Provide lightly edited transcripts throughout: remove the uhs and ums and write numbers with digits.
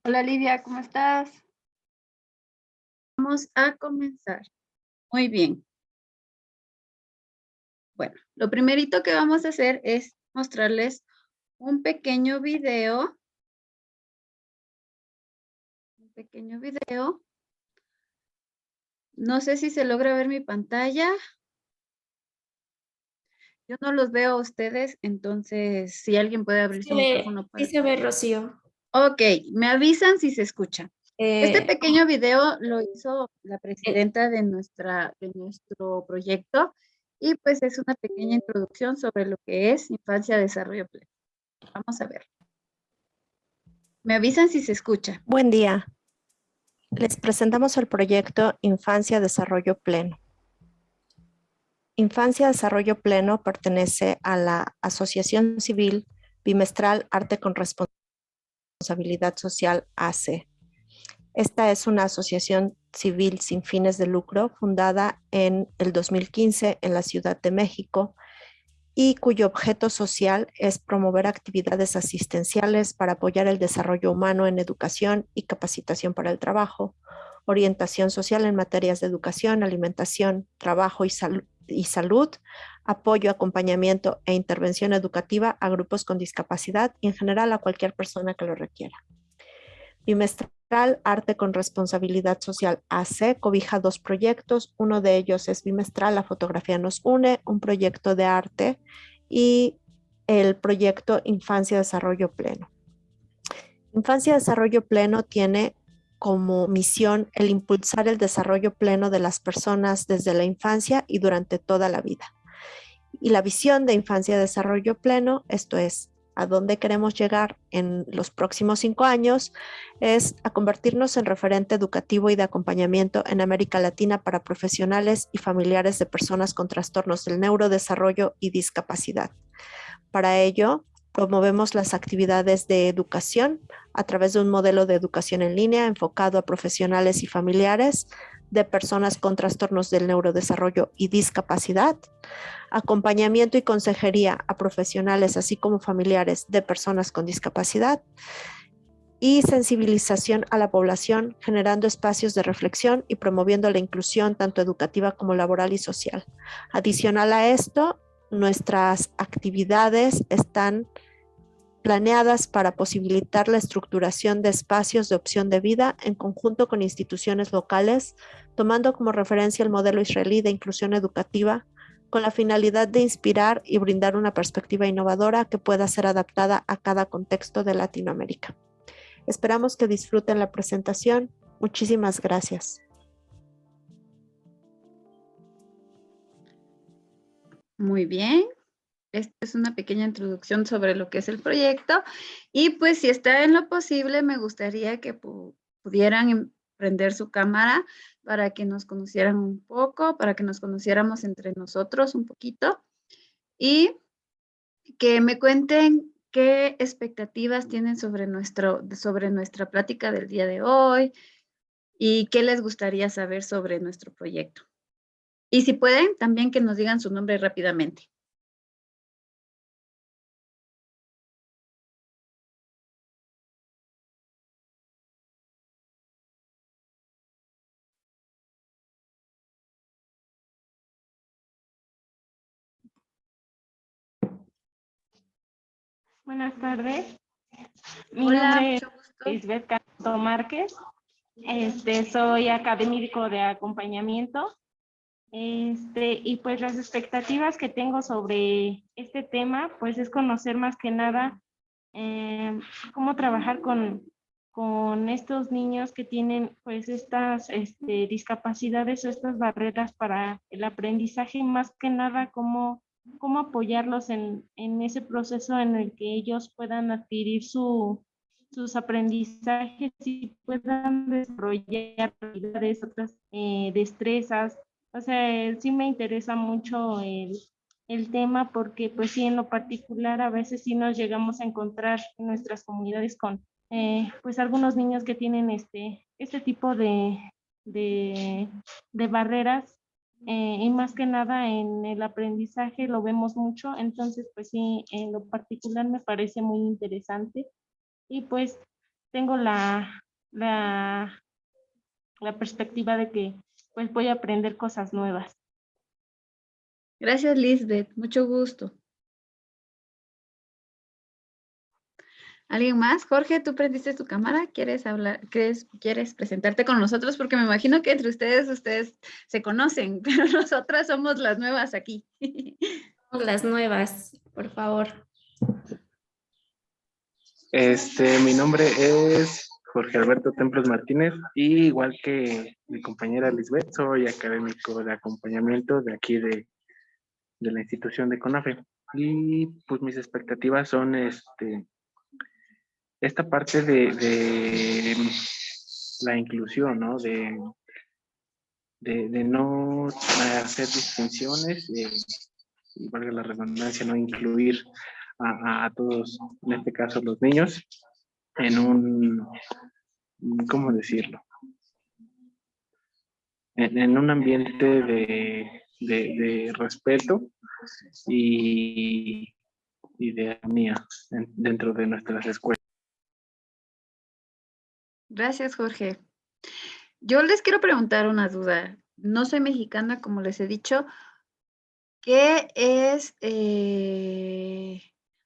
Hola Livia, ¿cómo estás? Vamos a comenzar. Muy bien. Bueno, lo primerito que vamos a hacer es mostrarles un pequeño video. No sé si se logra ver mi pantalla. Yo no los veo a ustedes, entonces si alguien puede abrir su micrófono Sí para... se ve, Rocío. Ok, me avisan si se escucha. Este Eh, pequeño video lo hizo la eh, presidenta de nuestro proyecto y pues es una pequeña introducción sobre lo que es infancia, desarrollo pleno. Vamos a ver. Me avisan si se escucha. Buen día. Les presentamos el proyecto Infancia Desarrollo Pleno. Infancia Desarrollo Pleno pertenece a la Asociación Civil Bimestral Arte con Responsabilidad Social AC. Esta es una asociación civil sin fines de lucro fundada en el 2015 en la Ciudad de México y cuyo objeto social es promover actividades asistenciales para apoyar el desarrollo humano en educación y capacitación para el trabajo, orientación social en materias de educación, alimentación, trabajo y salud, apoyo, acompañamiento e intervención educativa a grupos con discapacidad y en general a cualquier persona que lo requiera. Bimestral Arte con Responsabilidad Social AC cobija dos proyectos. Uno de ellos es Bimestral, la fotografía nos une, un proyecto de arte, y el proyecto Infancia Desarrollo Pleno. Infancia Desarrollo Pleno tiene como misión el impulsar el desarrollo pleno de las personas desde la infancia y durante toda la vida. Y la visión de Infancia Desarrollo Pleno, esto es, a dónde queremos llegar en los próximos 5 años, es a convertirnos en referente educativo y de acompañamiento en América Latina para profesionales y familiares de personas con trastornos del neurodesarrollo y discapacidad. Para ello, promovemos las actividades de educación a través de un modelo de educación en línea enfocado a profesionales y familiares de personas con trastornos del neurodesarrollo y discapacidad, acompañamiento y consejería a profesionales así como familiares de personas con discapacidad y sensibilización a la población, generando espacios de reflexión y promoviendo la inclusión tanto educativa como laboral y social. Adicional a esto, nuestras actividades están planeadas para posibilitar la estructuración de espacios de opción de vida en conjunto con instituciones locales, tomando como referencia el modelo israelí de inclusión educativa, con la finalidad de inspirar y brindar una perspectiva innovadora que pueda ser adaptada a cada contexto de Latinoamérica. Esperamos que disfruten la presentación. Muchísimas gracias. Muy bien. Esta es una pequeña introducción sobre lo que es el proyecto y pues si está en lo posible me gustaría que pudieran prender su cámara para que nos conocieran un poco, para que nos conociéramos entre nosotros un poquito y que me cuenten qué expectativas tienen sobre nuestra plática del día de hoy y qué les gustaría saber sobre nuestro proyecto. Y si pueden, también que nos digan su nombre rápidamente. Buenas tardes, mi Hola, nombre es mucho gusto. Lisbeth Canto Márquez, soy académico de acompañamiento, y pues las expectativas que tengo sobre este tema, pues es conocer más que nada cómo trabajar con estos niños que tienen pues estas discapacidades o estas barreras para el aprendizaje y más que nada cómo apoyarlos en ese proceso en el que ellos puedan adquirir sus aprendizajes y puedan desarrollar habilidades, otras destrezas. O sea, sí me interesa mucho el tema porque pues sí, en lo particular a veces sí nos llegamos a encontrar en nuestras comunidades con pues algunos niños que tienen este tipo de, de barreras y más que nada en el aprendizaje lo vemos mucho, entonces pues sí, en lo particular me parece muy interesante y pues tengo la perspectiva de que pues voy a aprender cosas nuevas. Gracias, Lisbeth. Mucho gusto. ¿Alguien más? Jorge, ¿tú prendiste tu cámara? ¿Quieres hablar? ¿Quieres presentarte con nosotros? Porque me imagino que entre ustedes se conocen, pero nosotras somos las nuevas aquí. Las nuevas, por favor. Mi nombre es Jorge Alberto Templos Martínez y igual que mi compañera Lisbeth, soy académico de acompañamiento de aquí de la institución de CONAFE. Y pues mis expectativas son esta parte de la inclusión, ¿no? De no hacer distinciones, y valga la redundancia, no incluir a todos, en este caso los niños, en un, ¿cómo decirlo? En un ambiente de respeto y de armonía dentro de nuestras escuelas. Gracias, Jorge. Yo les quiero preguntar una duda. No soy mexicana, como les he dicho. ¿Qué es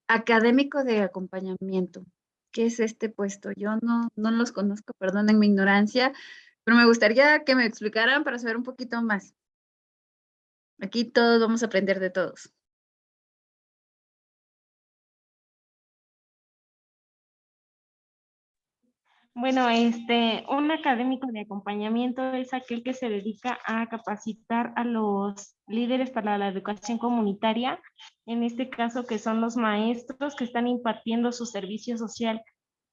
académico de acompañamiento? ¿Qué es este puesto? Yo no los conozco, perdonen mi ignorancia, pero me gustaría que me explicaran para saber un poquito más. Aquí todos vamos a aprender de todos. Bueno, un académico de acompañamiento es aquel que se dedica a capacitar a los líderes para la educación comunitaria, en este caso que son los maestros que están impartiendo su servicio social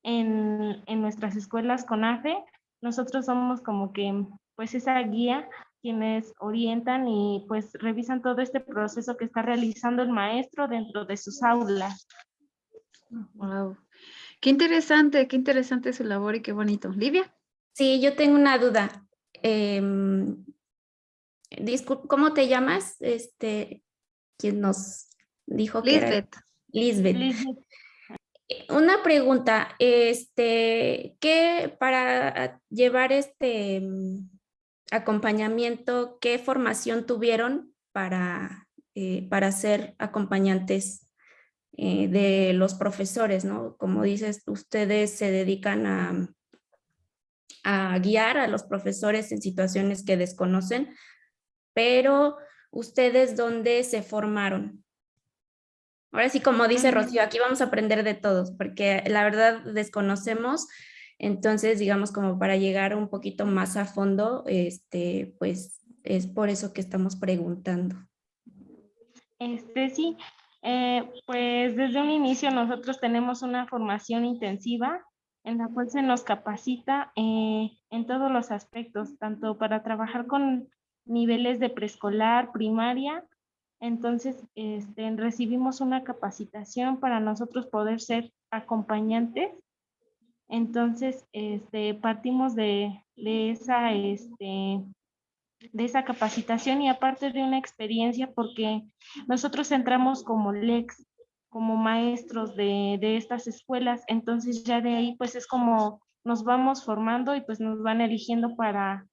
en nuestras escuelas CONAFE. Nosotros somos como que pues esa guía quienes orientan y pues revisan todo este proceso que está realizando el maestro dentro de sus aulas. Wow. Qué interesante su labor y qué bonito. Livia. Sí, yo tengo una duda. ¿Cómo te llamas? ¿Quién nos dijo que era? Lisbeth. Lisbeth. Una pregunta, ¿qué para llevar acompañamiento, qué formación tuvieron para ser acompañantes de los profesores, ¿no? Como dices, ustedes se dedican a guiar a los profesores en situaciones que desconocen, pero ¿ustedes dónde se formaron? Ahora sí, como dice Rocío, aquí vamos a aprender de todos, porque la verdad desconocemos, entonces digamos como para llegar un poquito más a fondo, pues es por eso que estamos preguntando. Sí, pues desde un inicio nosotros tenemos una formación intensiva en la cual se nos capacita en todos los aspectos, tanto para trabajar con niveles de preescolar, primaria. Entonces, recibimos una capacitación para nosotros poder ser acompañantes. Entonces, partimos de esa capacitación y aparte de una experiencia porque nosotros entramos como LEX, como maestros de estas escuelas, entonces ya de ahí pues es como nos vamos formando y pues nos van eligiendo para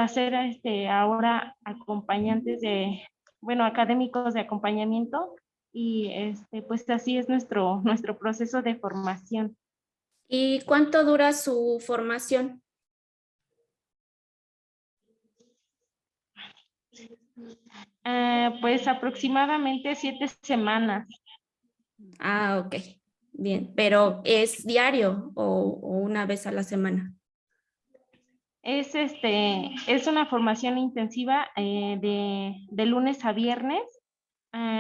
ser ahora acompañantes académicos de acompañamiento y pues así es nuestro proceso de formación. ¿Y cuánto dura su formación? Pues aproximadamente 7 semanas. Ah, ok, bien, pero ¿es diario o una vez a la semana? Es una formación intensiva de lunes a viernes.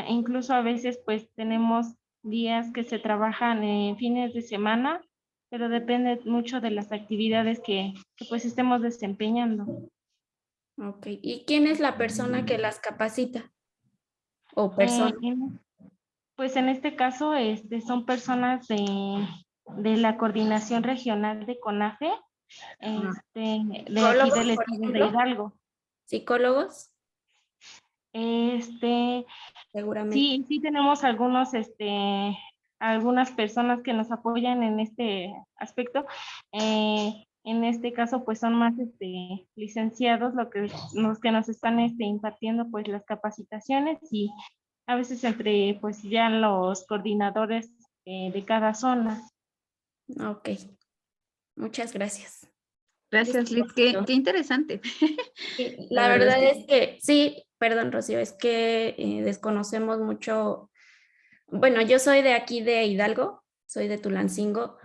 Incluso a veces pues tenemos días que se trabajan en fines de semana, pero depende mucho de las actividades que pues estemos desempeñando. Ok, ¿y quién es la persona que las capacita? ¿O persona? Pues en este caso son personas de la coordinación regional de CONAFE, de aquí del estado de Hidalgo. ¿Psicólogos? Seguramente. Seguramente. Sí tenemos algunos algunas personas que nos apoyan en este aspecto. En este caso, pues son más licenciados los que nos están impartiendo pues las capacitaciones, y a veces entre pues ya los coordinadores de cada zona. Ok, muchas gracias. Gracias, Listo, Liz. Qué Rocío. interesante. Sí, La la verdad es verdad que es que sí, perdón, Rocío, es que desconocemos mucho. Bueno, yo soy de aquí de Hidalgo, soy de Tulancingo,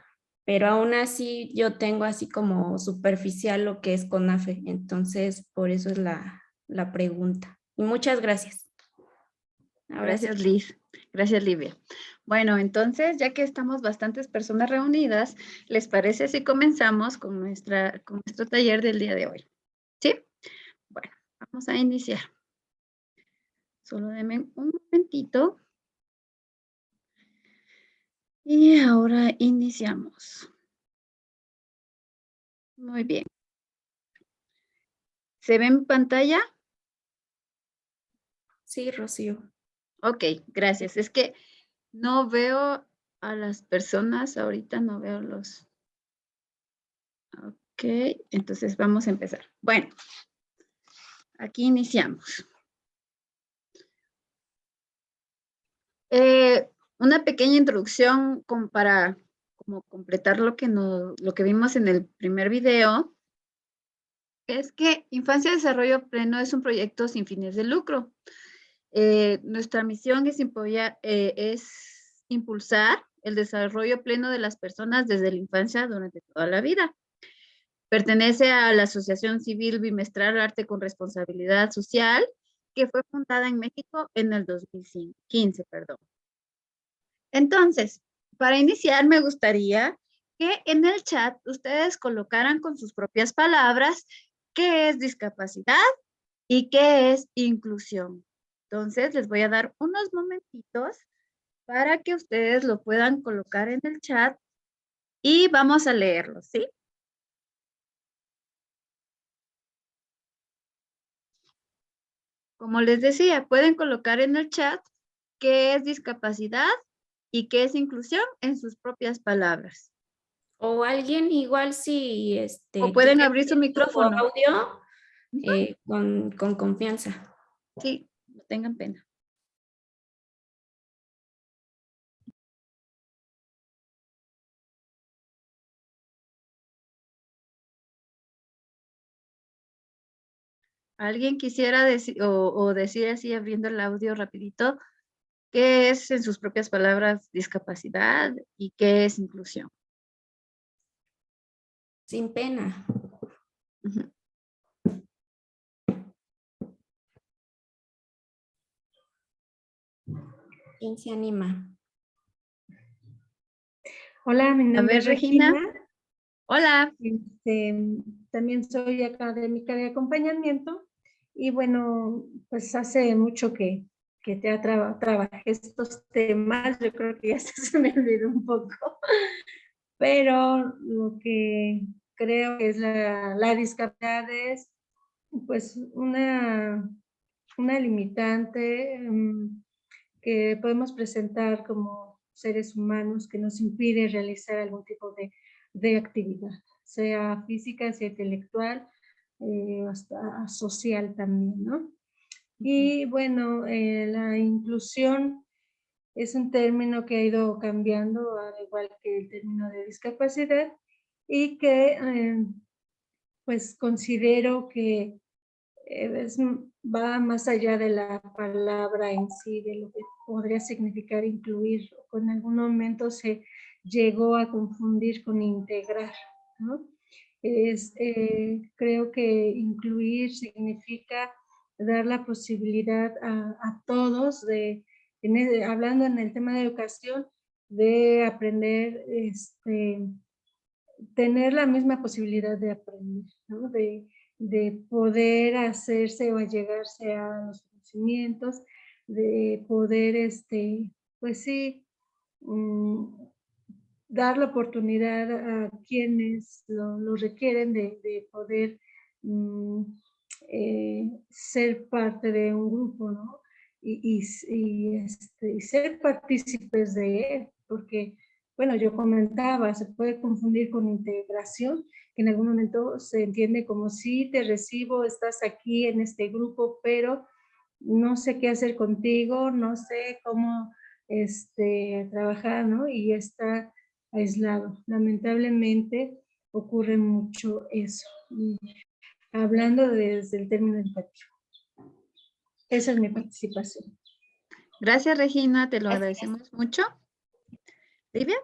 pero aún así yo tengo así como superficial lo que es CONAFE, entonces por eso es la pregunta. Y muchas gracias. Ahora sí. gracias, Liz. Gracias, Livia. Bueno, entonces, ya que estamos bastantes personas reunidas, ¿les parece si comenzamos con nuestro taller del día de hoy? ¿Sí? Bueno, vamos a iniciar. Solo denme un momentito. Y ahora iniciamos. Muy bien. ¿Se ve en pantalla? Sí, Rocío. Ok, gracias. Es que no veo a las personas, ahorita no veo los... Ok, entonces vamos a empezar. Bueno, aquí iniciamos. Una pequeña introducción para como completar lo que vimos en el primer video, es que Infancia y Desarrollo Pleno es un proyecto sin fines de lucro. Nuestra misión es impulsar el desarrollo pleno de las personas desde la infancia durante toda la vida. Pertenece a la Asociación Civil Bimestral Arte con Responsabilidad Social, que fue fundada en México en el 2015, perdón. Entonces, para iniciar, me gustaría que en el chat ustedes colocaran con sus propias palabras qué es discapacidad y qué es inclusión. Entonces, les voy a dar unos momentitos para que ustedes lo puedan colocar en el chat y vamos a leerlo, ¿sí? Como les decía, pueden colocar en el chat qué es discapacidad y qué es inclusión en sus propias palabras. O alguien igual si O quiere pueden abrir su abrir su micrófono. audio Ujú. con confianza. Sí, no tengan pena. ¿Alguien quisiera decir o decir así abriendo el audio rapidito qué es en sus propias palabras discapacidad y qué es inclusión? Sin pena. Ujú. ¿Quién se anima? Hola, mi A nombre ver, es Regina. Regina. Hola. También soy académica de acompañamiento y bueno, pues hace mucho que trabajé estos temas, yo creo que ya se me olvidó un poco, pero lo que creo que es la discapacidad es pues una limitante que podemos presentar como seres humanos que nos impide realizar algún tipo de actividad, sea física, sea intelectual, hasta social también, ¿no? Y bueno, la inclusión es un término que ha ido cambiando, al igual que el término de discapacidad, y que pues considero que va más allá de la palabra en sí, de lo que podría significar incluir. En algún momento se llegó a confundir con integrar, ¿no? Creo que incluir significa dar la posibilidad a todos hablando en el tema de educación, de aprender, tener la misma posibilidad de aprender, ¿no? De poder hacerse o allegarse a los conocimientos, de poder, pues sí, dar la oportunidad a quienes lo requieren de poder ser parte de un grupo, ¿no? y ser partícipes de él, porque, bueno, yo comentaba, se puede confundir con integración, que en algún momento se entiende como sí, te recibo, estás aquí en este grupo, pero no sé qué hacer contigo, no sé cómo trabajar, ¿no? Y está aislado. Lamentablemente ocurre mucho eso, hablando desde el término educativo. Esa es mi participación. Gracias, Regina, te lo Gracias. agradecemos mucho. ¿Livia?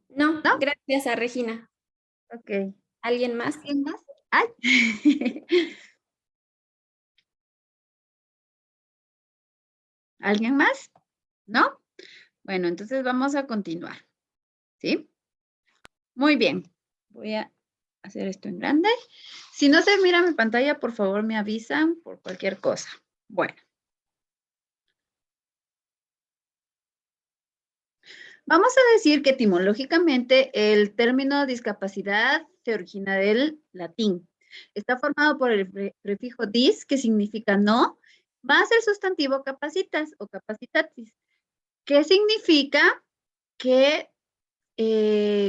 No, ¿No? gracias a Regina. Ok. ¿Alguien más? ¿Alguien más? ¡Ay! ¿Alguien más? ¿No? Bueno, entonces vamos a continuar. ¿Sí? Muy bien. Voy a hacer esto en grande. Si no se mira mi pantalla, por favor me avisan por cualquier cosa. Bueno. Vamos a decir que etimológicamente el término discapacidad se origina del latín. Está formado por el prefijo dis, que significa no, más el sustantivo capacitas o capacitatis, que significa que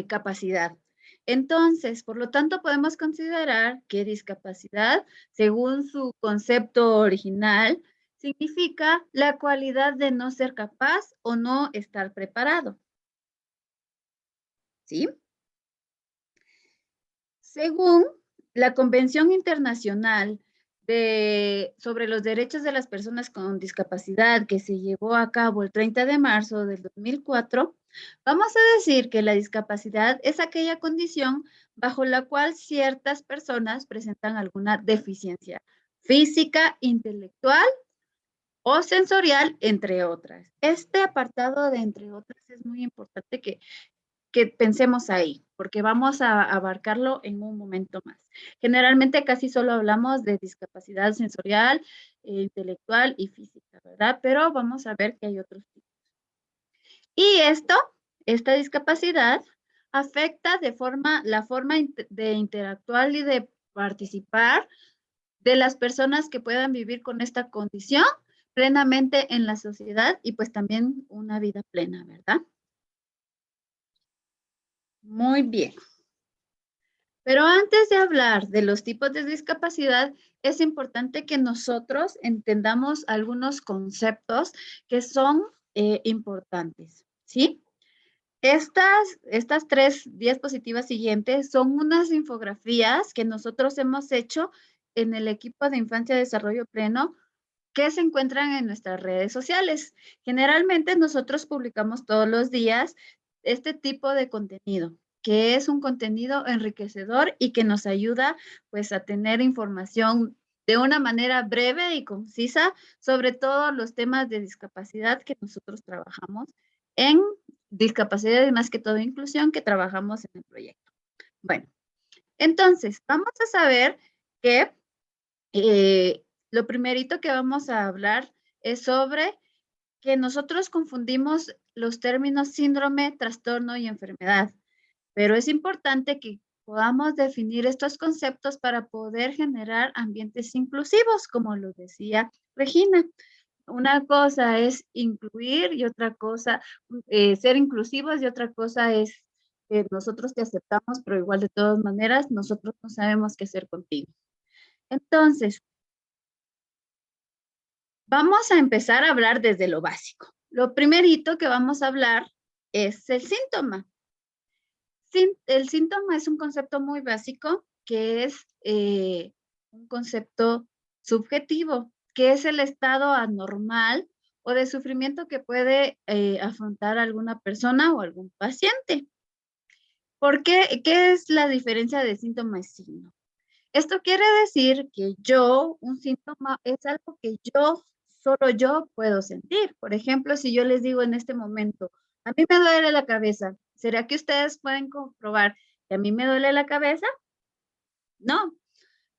capacidad. Entonces, por lo tanto, podemos considerar que discapacidad, según su concepto original, significa la cualidad de no ser capaz o no estar preparado. ¿Sí? Según la Convención Internacional sobre los Derechos de las Personas con Discapacidad, que se llevó a cabo el 30 de marzo del 2004, vamos a decir que la discapacidad es aquella condición bajo la cual ciertas personas presentan alguna deficiencia física, intelectual o sensorial, entre otras. Este apartado de entre otras es muy importante que pensemos ahí, porque vamos a abarcarlo en un momento más. Generalmente casi solo hablamos de discapacidad sensorial, intelectual y física, ¿verdad? Pero vamos a ver que hay otros tipos. Y esta discapacidad afecta la forma de interactuar y de participar de las personas que puedan vivir con esta condición plenamente en la sociedad y pues también una vida plena, ¿verdad? Muy bien. Pero antes de hablar de los tipos de discapacidad, es importante que nosotros entendamos algunos conceptos que son importantes, ¿sí? Estas 3 diapositivas siguientes son unas infografías que nosotros hemos hecho en el equipo de Infancia y Desarrollo Pleno que se encuentran en nuestras redes sociales. Generalmente nosotros publicamos todos los días este tipo de contenido, que es un contenido enriquecedor y que nos ayuda pues a tener información de una manera breve y concisa sobre todos los temas de discapacidad que nosotros trabajamos en discapacidad y más que todo inclusión que trabajamos en el proyecto. Bueno, entonces vamos a saber que lo primerito que vamos a hablar es sobre que nosotros confundimos los términos síndrome, trastorno y enfermedad, pero es importante que podamos definir estos conceptos para poder generar ambientes inclusivos, como lo decía Regina. Una cosa es incluir y otra cosa, ser inclusivos y otra cosa es que nosotros te aceptamos, pero igual de todas maneras, nosotros no sabemos qué hacer contigo. Entonces, vamos a empezar a hablar desde lo básico. Lo primerito que vamos a hablar es el síntoma. El síntoma es un concepto muy básico que es un concepto subjetivo, que es el estado anormal o de sufrimiento que puede afrontar alguna persona o algún paciente. ¿Por qué? ¿Qué es la diferencia de síntoma y signo? Esto quiere decir que un síntoma es algo que solo yo puedo sentir. Por ejemplo, si yo les digo en este momento, a mí me duele la cabeza, ¿será que ustedes pueden comprobar que a mí me duele la cabeza? No,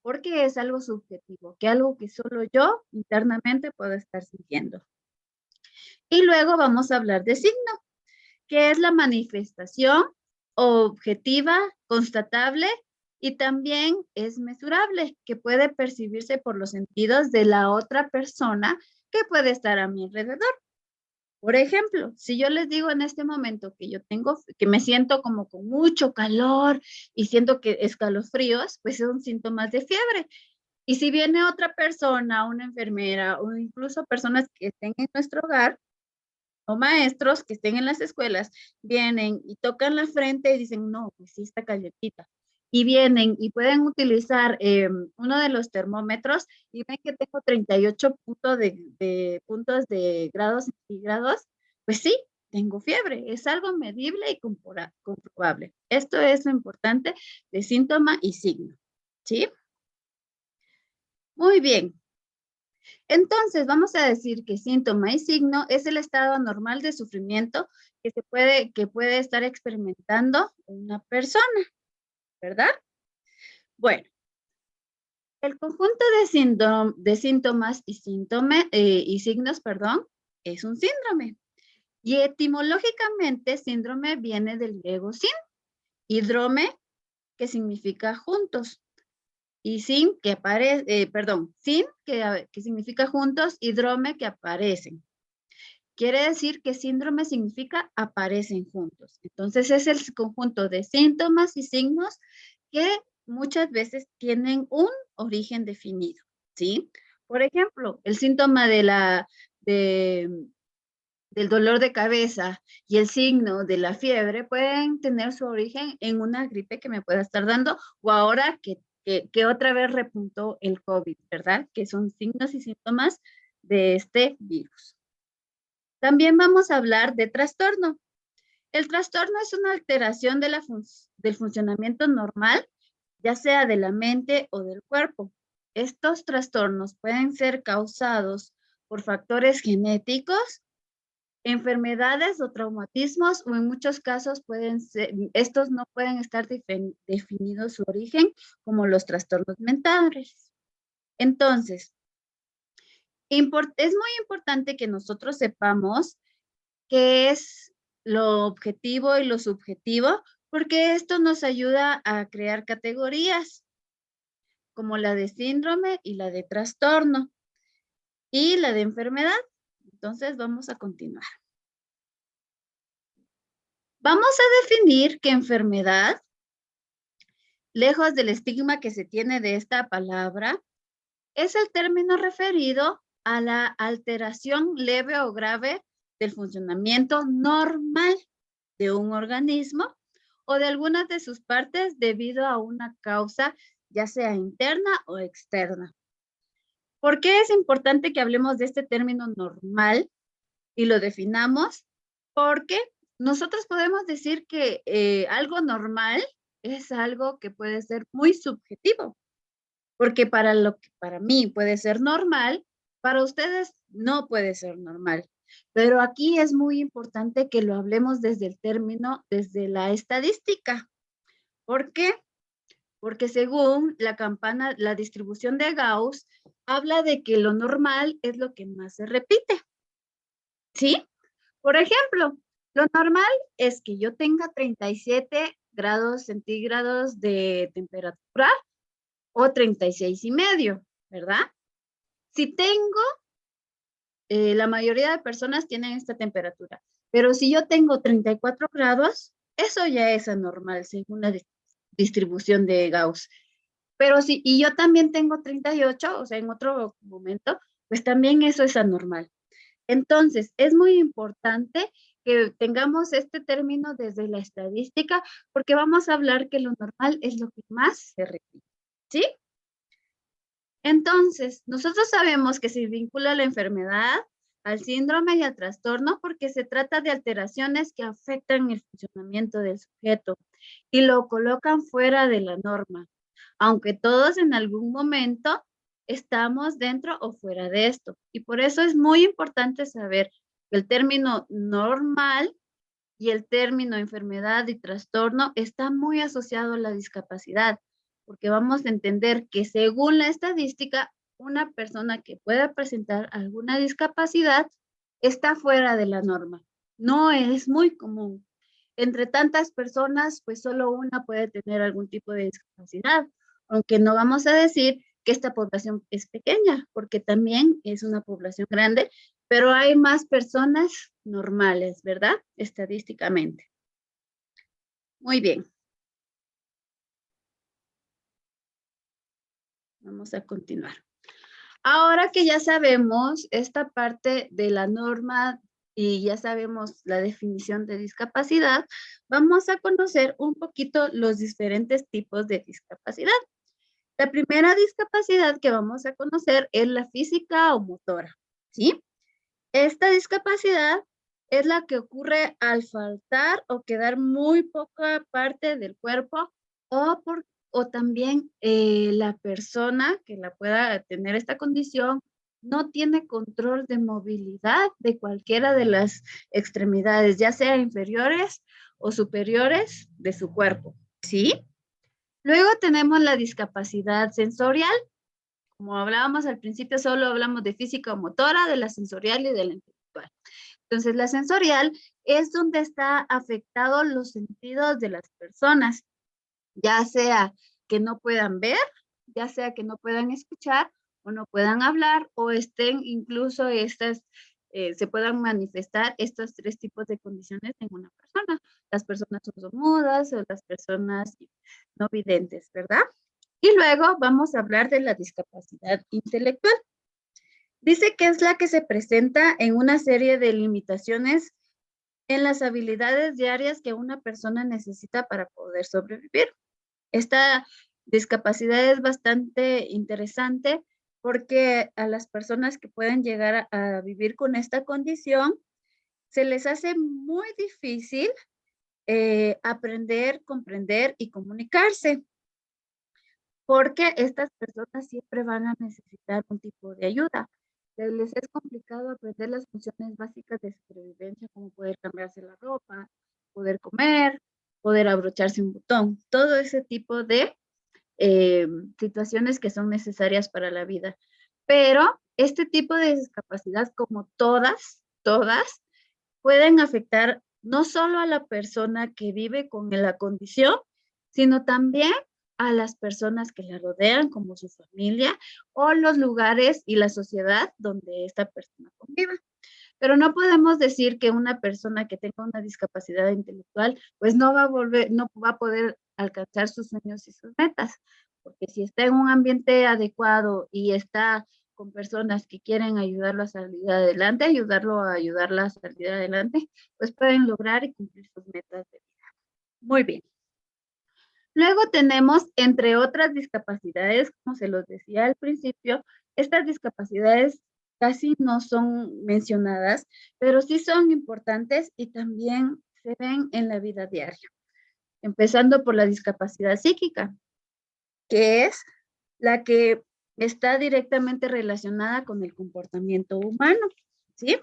porque es algo subjetivo, que algo que solo yo internamente puedo estar sintiendo. Y luego vamos a hablar de signo, que es la manifestación objetiva, constatable y también es mesurable, que puede percibirse por los sentidos de la otra persona ¿qué puede estar a mi alrededor? Por ejemplo, si yo les digo en este momento que me siento como con mucho calor y siento que escalofríos, pues son síntomas de fiebre. Y si viene otra persona, una enfermera o incluso personas que estén en nuestro hogar o maestros que estén en las escuelas, vienen y tocan la frente y dicen, no, pues sí está calientita. Y vienen y pueden utilizar uno de los termómetros y ven que tengo 38 puntos de grados centígrados, pues sí, tengo fiebre. Es algo medible y comprobable. Esto es lo importante de síntoma y signo. ¿Sí? Muy bien. Entonces, vamos a decir que síntoma y signo es el estado normal de sufrimiento que puede estar experimentando una persona, ¿verdad? Bueno, el conjunto de síntomas y signos, perdón, es un síndrome. Y etimológicamente, síndrome viene del griego sin, y drome, que significa juntos. Y sin, que aparece, sin, que significa juntos, y drome, que aparecen. Quiere decir que síndrome significa aparecen juntos. Entonces es el conjunto de síntomas y signos que muchas veces tienen un origen definido, ¿sí? Por ejemplo, el síntoma del dolor de cabeza y el signo de la fiebre pueden tener su origen en una gripe que me pueda estar dando o ahora que otra vez repuntó el COVID, ¿verdad? Que son signos y síntomas de este virus. También vamos a hablar de trastorno. El trastorno es una alteración del funcionamiento normal, ya sea de la mente o del cuerpo. Estos trastornos pueden ser causados por factores genéticos, enfermedades o traumatismos, o en muchos casos estos no pueden estar definidos su origen, como los trastornos mentales. Entonces, es muy importante que nosotros sepamos qué es lo objetivo y lo subjetivo, porque esto nos ayuda a crear categorías, como la de síndrome y la de trastorno, y la de enfermedad. Entonces, vamos a continuar. Vamos a definir que enfermedad, lejos del estigma que se tiene de esta palabra, es el término referido a la alteración leve o grave del funcionamiento normal de un organismo o de algunas de sus partes debido a una causa, ya sea interna o externa. ¿Por qué es importante que hablemos de este término normal y lo definamos? Porque nosotros podemos decir que algo normal es algo que puede ser muy subjetivo, porque para lo que para mí puede ser normal, para ustedes no puede ser normal. Pero aquí es muy importante que lo hablemos desde el término, desde la estadística. ¿Por qué? Porque según la distribución de Gauss, habla de que lo normal es lo que más se repite. ¿Sí? Por ejemplo, lo normal es que yo tenga 37 grados centígrados de temperatura o 36,5, ¿verdad? Si tengo, la mayoría de personas tienen esta temperatura, pero si yo tengo 34 grados, eso ya es anormal según la distribución de Gauss. Pero y yo también tengo 38, o sea, en otro momento, pues también eso es anormal. Entonces, es muy importante que tengamos este término desde la estadística, porque vamos a hablar que lo normal es lo que más se repite, ¿sí? Entonces, nosotros sabemos que se vincula la enfermedad al síndrome y al trastorno porque se trata de alteraciones que afectan el funcionamiento del sujeto y lo colocan fuera de la norma, aunque todos en algún momento estamos dentro o fuera de esto. Y por eso es muy importante saber que el término normal y el término enfermedad y trastorno está muy asociado a la discapacidad, porque vamos a entender que según la estadística, una persona que pueda presentar alguna discapacidad está fuera de la norma. No es muy común. Entre tantas personas, pues solo una puede tener algún tipo de discapacidad, aunque no vamos a decir que esta población es pequeña, porque también es una población grande, pero hay más personas normales, ¿verdad? Estadísticamente. Muy bien. Vamos a continuar. Ahora que ya sabemos esta parte de la norma y ya sabemos la definición de discapacidad, vamos a conocer un poquito los diferentes tipos de discapacidad. La primera discapacidad que vamos a conocer es la física o motora, ¿sí? Esta discapacidad es la que ocurre al faltar o quedar muy poca parte del cuerpo o también la persona que la pueda tener esta condición no tiene control de movilidad de cualquiera de las extremidades, ya sea inferiores o superiores de su cuerpo, ¿sí? Luego tenemos la discapacidad sensorial. Como hablábamos al principio, solo hablamos de física o motora, de la sensorial y de la intelectual. Entonces, la sensorial es donde está afectados los sentidos de las personas, ya sea que no puedan ver, ya sea que no puedan escuchar o no puedan hablar o estén incluso se puedan manifestar estos tres tipos de condiciones en una persona. Las personas sordomudas o las personas no videntes, ¿verdad? Y luego vamos a hablar de la discapacidad intelectual. Dice que es la que se presenta en una serie de limitaciones en las habilidades diarias que una persona necesita para poder sobrevivir. Esta discapacidad es bastante interesante porque a las personas que pueden llegar a vivir con esta condición, se les hace muy difícil aprender, comprender y comunicarse, porque estas personas siempre van a necesitar un tipo de ayuda. Les es complicado aprender las funciones básicas de supervivencia, como poder cambiarse la ropa, poder comer, poder abrocharse un botón, todo ese tipo de situaciones que son necesarias para la vida. Pero este tipo de discapacidad, como todas, pueden afectar no solo a la persona que vive con la condición, sino también a las personas que la rodean, como su familia, o los lugares y la sociedad donde esta persona convive. Pero no podemos decir que una persona que tenga una discapacidad intelectual, pues no va a poder alcanzar sus sueños y sus metas, porque si está en un ambiente adecuado y está con personas que quieren ayudarlo a salir adelante, ayudarla a salir adelante, pues pueden lograr y cumplir sus metas de vida. Muy bien. Luego tenemos, entre otras discapacidades, como se los decía al principio, estas discapacidades casi no son mencionadas, pero sí son importantes y también se ven en la vida diaria. Empezando por la discapacidad psíquica, que es la que está directamente relacionada con el comportamiento humano, ¿sí?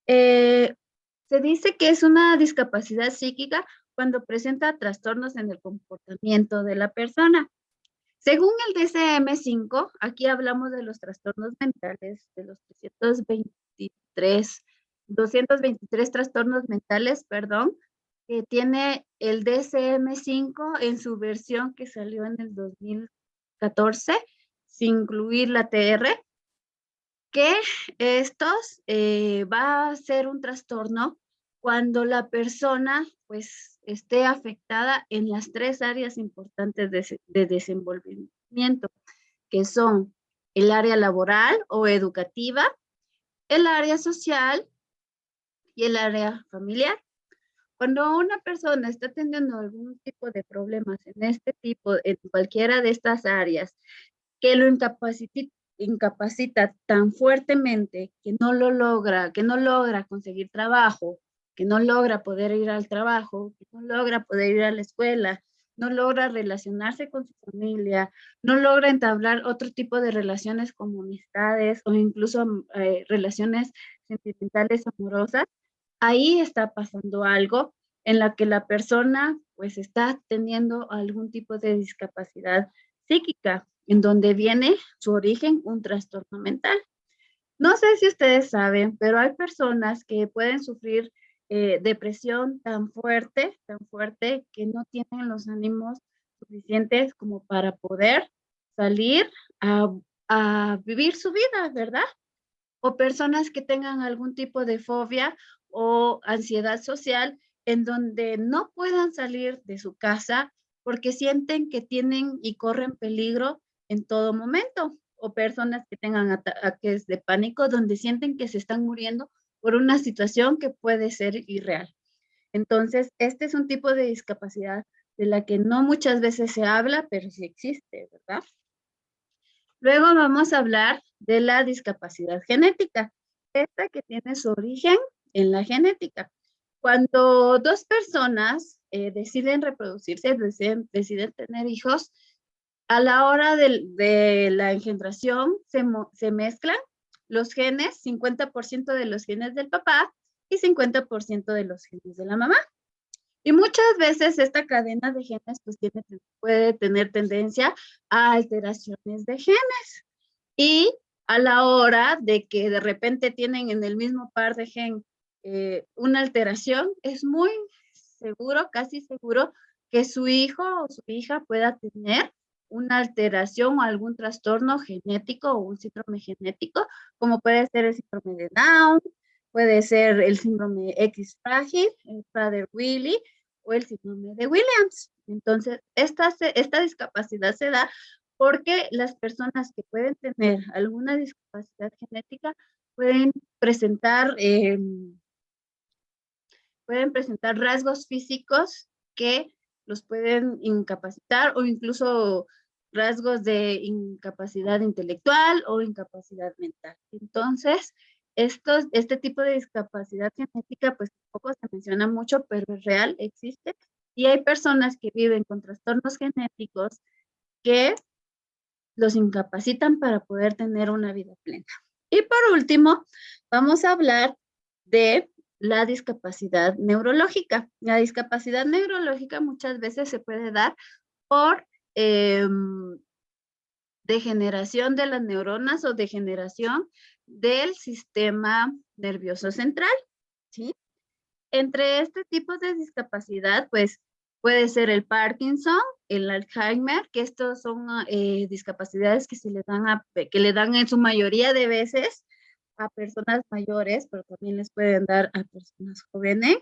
Se dice que es una discapacidad psíquica cuando presenta trastornos en el comportamiento de la persona. Según el DSM-5, aquí hablamos de los trastornos mentales, de los 223 trastornos mentales, perdón, que tiene el DSM-5 en su versión que salió en el 2014, sin incluir la TR, que estos va a ser un trastorno cuando la persona pues esté afectada en las tres áreas importantes de desenvolvimiento, que son el área laboral o educativa, el área social y el área familiar. Cuando una persona está teniendo algún tipo de problemas en cualquiera de estas áreas, que lo incapacita tan fuertemente que no logra conseguir trabajo, que no logra poder ir al trabajo, que no logra poder ir a la escuela, no logra relacionarse con su familia, no logra entablar otro tipo de relaciones como amistades o incluso relaciones sentimentales amorosas, ahí está pasando algo en la que la persona pues está teniendo algún tipo de discapacidad psíquica, en donde viene su origen un trastorno mental. No sé si ustedes saben, pero hay personas que pueden sufrir depresión tan fuerte, que no tienen los ánimos suficientes como para poder salir a vivir su vida, ¿verdad? O personas que tengan algún tipo de fobia o ansiedad social en donde no puedan salir de su casa porque sienten que tienen y corren peligro en todo momento, o personas que tengan ataques de pánico donde sienten que se están muriendo por una situación que puede ser irreal. Entonces, este es un tipo de discapacidad de la que no muchas veces se habla, pero sí existe, ¿verdad? Luego vamos a hablar de la discapacidad genética, esta que tiene su origen en la genética. Cuando dos personas deciden reproducirse, deciden tener hijos, a la hora de la engendración se mezclan los genes, 50% de los genes del papá y 50% de los genes de la mamá. Y muchas veces esta cadena de genes pues puede tener tendencia a alteraciones de genes. Y a la hora de que de repente tienen en el mismo par de gen una alteración, es muy seguro, casi seguro, que su hijo o su hija pueda tener una alteración o algún trastorno genético o un síndrome genético, como puede ser el síndrome de Down, puede ser el síndrome X frágil, el Prader-Willi o el síndrome de Williams. Entonces, esta discapacidad se da porque las personas que pueden tener alguna discapacidad genética pueden presentar rasgos físicos que los pueden incapacitar o incluso rasgos de incapacidad intelectual o incapacidad mental. Entonces, este tipo de discapacidad genética, pues tampoco se menciona mucho, pero es real, existe. Y hay personas que viven con trastornos genéticos que los incapacitan para poder tener una vida plena. Y por último, vamos a hablar de la discapacidad neurológica. La discapacidad neurológica muchas veces se puede dar por degeneración de las neuronas o degeneración del sistema nervioso central, ¿sí? Entre este tipo de discapacidad, pues puede ser el Parkinson, el Alzheimer, que estos son discapacidades que le dan en su mayoría de veces a personas mayores, pero también les pueden dar a personas jóvenes.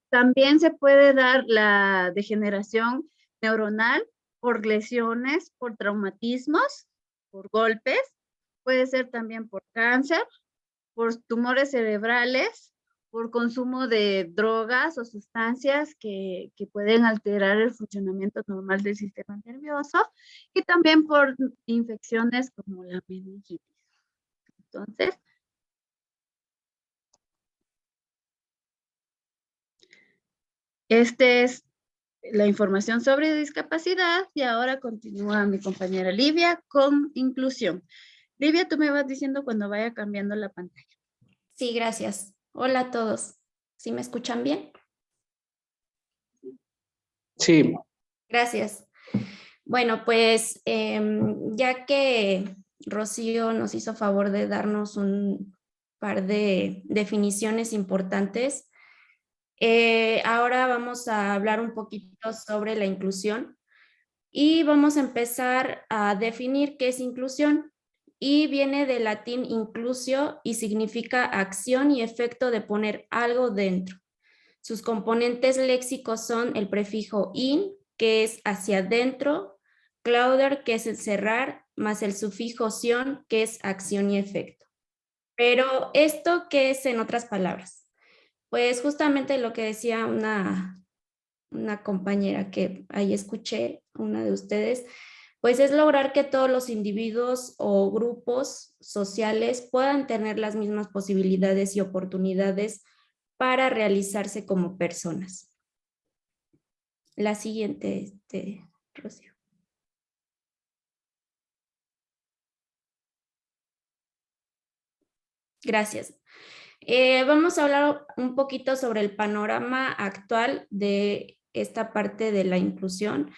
También se puede dar la degeneración neuronal por lesiones, por traumatismos, por golpes. Puede ser también por cáncer, por tumores cerebrales, por consumo de drogas o sustancias que pueden alterar el funcionamiento normal del sistema nervioso y también por infecciones como la meningitis. Entonces, esta es la información sobre discapacidad y ahora continúa mi compañera Livia con inclusión. Livia, tú me vas diciendo cuando vaya cambiando la pantalla. Sí, gracias. Hola a todos. ¿Sí me escuchan bien? Sí. Gracias. Bueno, pues ya que Rocío nos hizo favor de darnos un par de definiciones importantes, ahora vamos a hablar un poquito sobre la inclusión y vamos a empezar a definir qué es inclusión. Y viene del latín inclusio y significa acción y efecto de poner algo dentro. Sus componentes léxicos son el prefijo in, que es hacia adentro, clauder, que es encerrar, más el sufijo sion, que es acción y efecto. Pero ¿esto qué es en otras palabras? Pues justamente lo que decía una compañera que ahí escuché, una de ustedes, pues es lograr que todos los individuos o grupos sociales puedan tener las mismas posibilidades y oportunidades para realizarse como personas. La siguiente, Rocío. Gracias. Vamos a hablar un poquito sobre el panorama actual de esta parte de la inclusión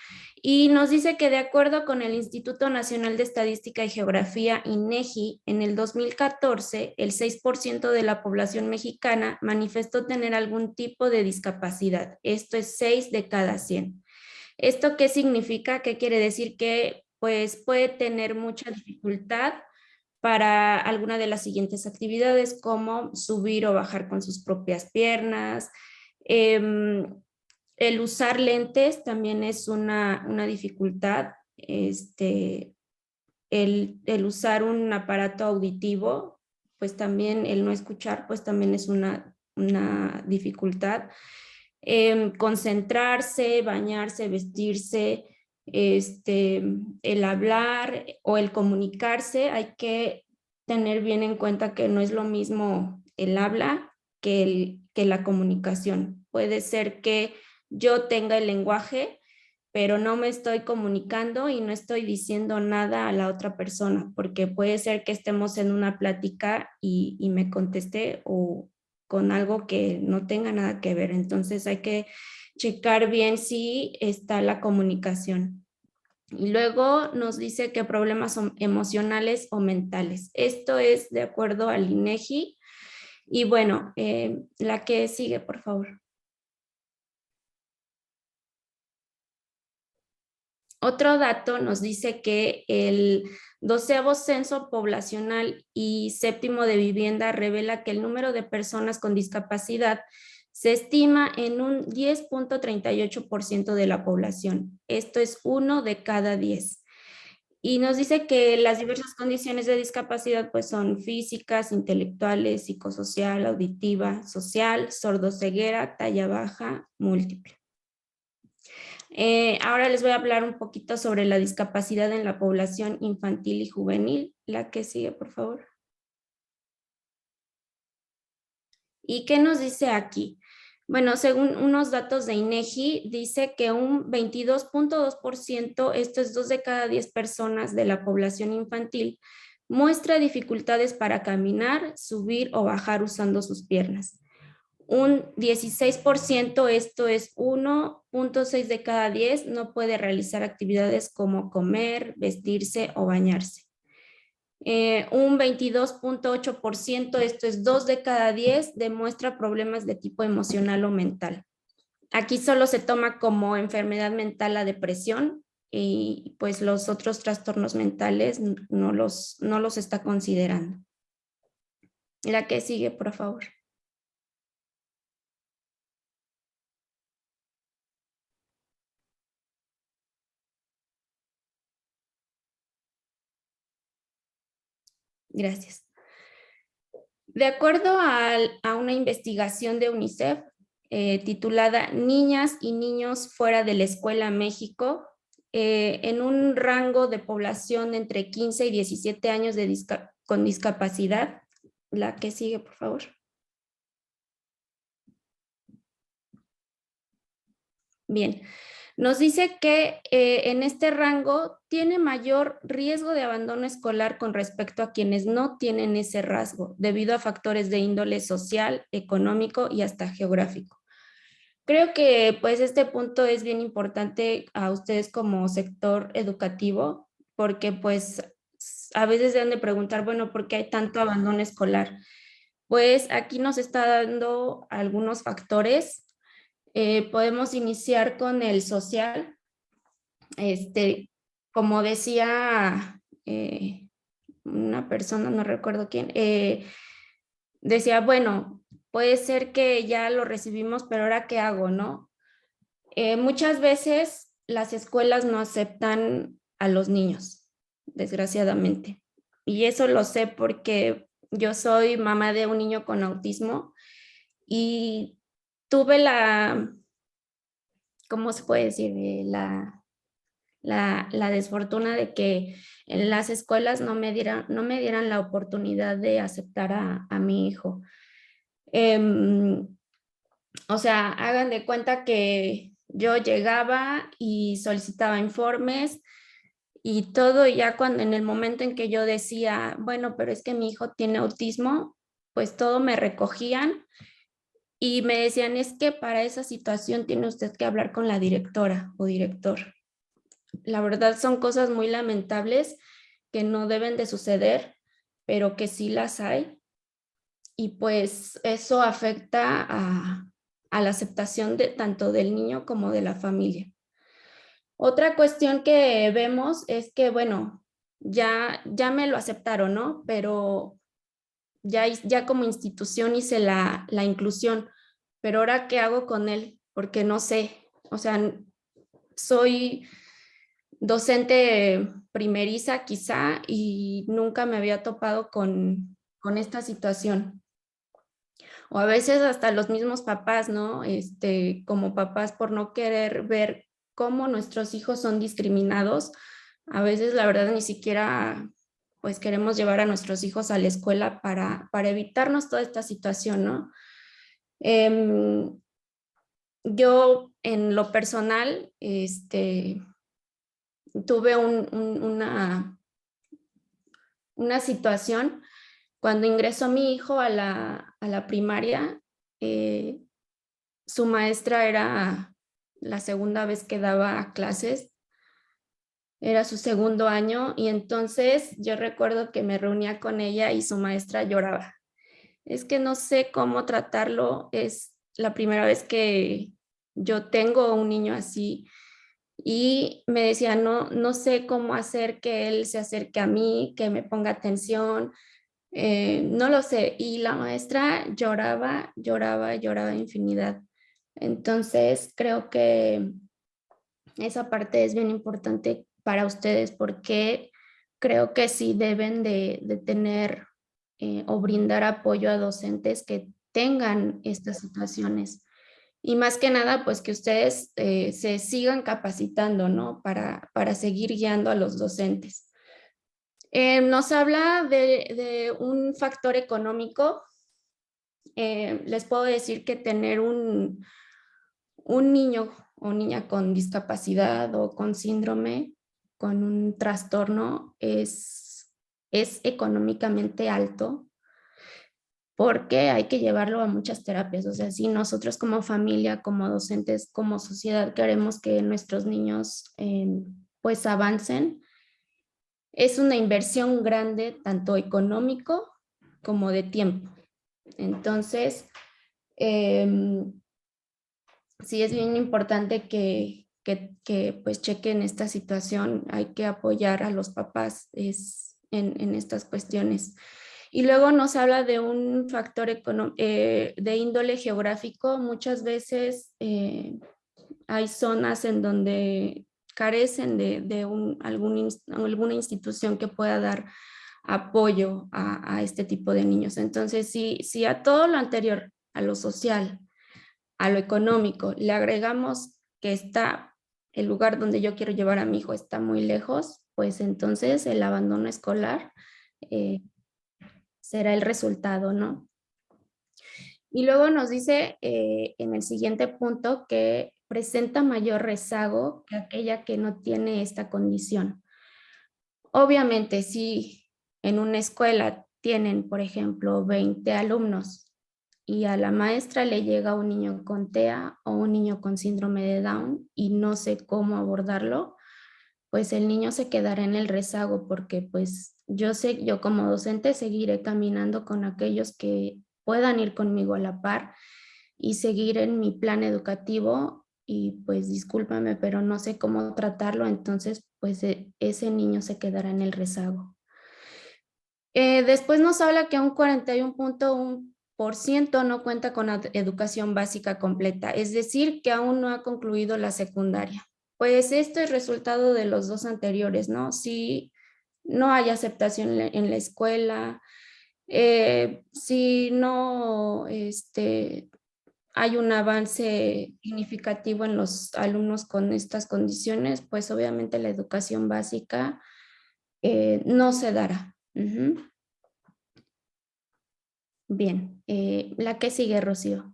y nos dice que de acuerdo con el Instituto Nacional de Estadística y Geografía, INEGI, en el 2014, el 6% de la población mexicana manifestó tener algún tipo de discapacidad. Esto es 6 de cada 100. ¿Esto qué significa? ¿Qué quiere decir? Que pues puede tener mucha dificultad para alguna de las siguientes actividades, como subir o bajar con sus propias piernas. El usar lentes también es una dificultad. El usar un aparato auditivo, pues también el no escuchar, pues también es una dificultad. Concentrarse, bañarse, vestirse, el hablar o el comunicarse, hay que tener bien en cuenta que no es lo mismo el habla que la comunicación. Puede ser que yo tenga el lenguaje, pero no me estoy comunicando y no estoy diciendo nada a la otra persona, porque puede ser que estemos en una plática y me conteste o con algo que no tenga nada que ver. Entonces hay que checar bien si está la comunicación. Y luego nos dice que problemas son emocionales o mentales. Esto es de acuerdo al INEGI. Y bueno, la que sigue, por favor. Otro dato nos dice que el 12º censo poblacional y 7º de vivienda revela que el número de personas con discapacidad se estima en un 10.38% de la población. Esto es 1 de cada 10. Y nos dice que las diversas condiciones de discapacidad pues son físicas, intelectuales, psicosocial, auditiva, social, sordoceguera, talla baja, múltiple. Ahora les voy a hablar un poquito sobre la discapacidad en la población infantil y juvenil. La que sigue, por favor. ¿Y qué nos dice aquí? Bueno, según unos datos de INEGI, dice que un 22.2%, esto es 2 de cada 10 personas de la población infantil, muestra dificultades para caminar, subir o bajar usando sus piernas. Un 16%, esto es 1.6 de cada 10, no puede realizar actividades como comer, vestirse o bañarse. Un 22.8%, esto es 2 de cada 10, demuestra problemas de tipo emocional o mental. Aquí solo se toma como enfermedad mental la depresión y pues los otros trastornos mentales no los está considerando. La que sigue, por favor. Gracias. De acuerdo a una investigación de UNICEF titulada Niñas y niños fuera de la escuela México, en un rango de población entre 15 y 17 años con discapacidad. La que sigue, por favor. Bien. Nos dice que en este rango tiene mayor riesgo de abandono escolar con respecto a quienes no tienen ese rasgo, debido a factores de índole social, económico y hasta geográfico. Creo que pues este punto es bien importante a ustedes como sector educativo, porque pues a veces deben de preguntar, bueno, ¿por qué hay tanto abandono escolar? Pues aquí nos está dando algunos factores. Podemos iniciar con el social. Como decía una persona, no recuerdo quién, decía, bueno, puede ser que ya lo recibimos, pero ahora ¿qué hago, no? Muchas veces las escuelas no aceptan a los niños, desgraciadamente. Y eso lo sé porque yo soy mamá de un niño con autismo y tuve ¿cómo se puede decir? La desfortuna de que en las escuelas no me dieran la oportunidad de aceptar a mi hijo. O sea, hagan de cuenta que yo llegaba y solicitaba informes y todo, y ya cuando en el momento en que yo decía, bueno, pero es que mi hijo tiene autismo, pues todo me recogían y me decían, es que para esa situación tiene usted que hablar con la directora o director. La verdad son cosas muy lamentables que no deben de suceder, pero que sí las hay. Y pues eso afecta a la aceptación tanto del niño como de la familia. Otra cuestión que vemos es que, bueno, ya me lo aceptaron, ¿no? Pero ya como institución hice la inclusión, pero ahora ¿qué hago con él? Porque no sé, o sea, soy docente primeriza quizá y nunca me había topado con esta situación. O a veces hasta los mismos papás, ¿no? Como papás por no querer ver cómo nuestros hijos son discriminados, a veces la verdad ni siquiera pues queremos llevar a nuestros hijos a la escuela para evitarnos toda esta situación, ¿no? Yo en lo personal, tuve una situación cuando ingresó mi hijo a la primaria. Su maestra era la segunda vez que daba clases, era su segundo año y entonces yo recuerdo que me reunía con ella y su maestra lloraba. Es que no sé cómo tratarlo, es la primera vez que yo tengo un niño así y me decía, no sé cómo hacer que él se acerque a mí, que me ponga atención, no lo sé. Y la maestra lloraba, lloraba, lloraba infinidad. Entonces, creo que esa parte es bien importante para ustedes porque creo que sí deben de tener o brindar apoyo a docentes que tengan estas situaciones. Y más que nada, pues que ustedes se sigan capacitando, ¿no? Para seguir guiando a los docentes. Nos habla de un factor económico. Les puedo decir que tener un niño o niña con discapacidad o con síndrome, con un trastorno, es económicamente alto porque hay que llevarlo a muchas terapias. O sea, si nosotros como familia, como docentes, como sociedad queremos que nuestros niños pues avancen, es una inversión grande, tanto económico como de tiempo. Entonces, sí es bien importante que pues chequen esta situación. Hay que apoyar a los papás en estas cuestiones. Y luego nos habla de un factor de índole geográfico. Muchas veces hay zonas en donde carecen de alguna institución que pueda dar apoyo a este tipo de niños. Entonces, si a todo lo anterior, a lo social, a lo económico, le agregamos que el lugar donde yo quiero llevar a mi hijo está muy lejos, pues entonces el abandono escolar eh, será el resultado, ¿no? Y luego nos dice en el siguiente punto que presenta mayor rezago que aquella que no tiene esta condición. Obviamente, si en una escuela tienen, por ejemplo, 20 alumnos y a la maestra le llega un niño con TEA o un niño con síndrome de Down y no sé cómo abordarlo, pues el niño se quedará en el rezago porque pues yo como docente seguiré caminando con aquellos que puedan ir conmigo a la par y seguir en mi plan educativo y pues discúlpame, pero no sé cómo tratarlo, entonces pues ese niño se quedará en el rezago. Después nos habla que un 41.1% no cuenta con educación básica completa, es decir, que aún no ha concluido la secundaria. Pues esto es resultado de los dos anteriores, ¿no? Si no hay aceptación en la escuela, si no hay un avance significativo en los alumnos con estas condiciones, pues obviamente la educación básica no se dará. Bien, la que sigue, Rocío.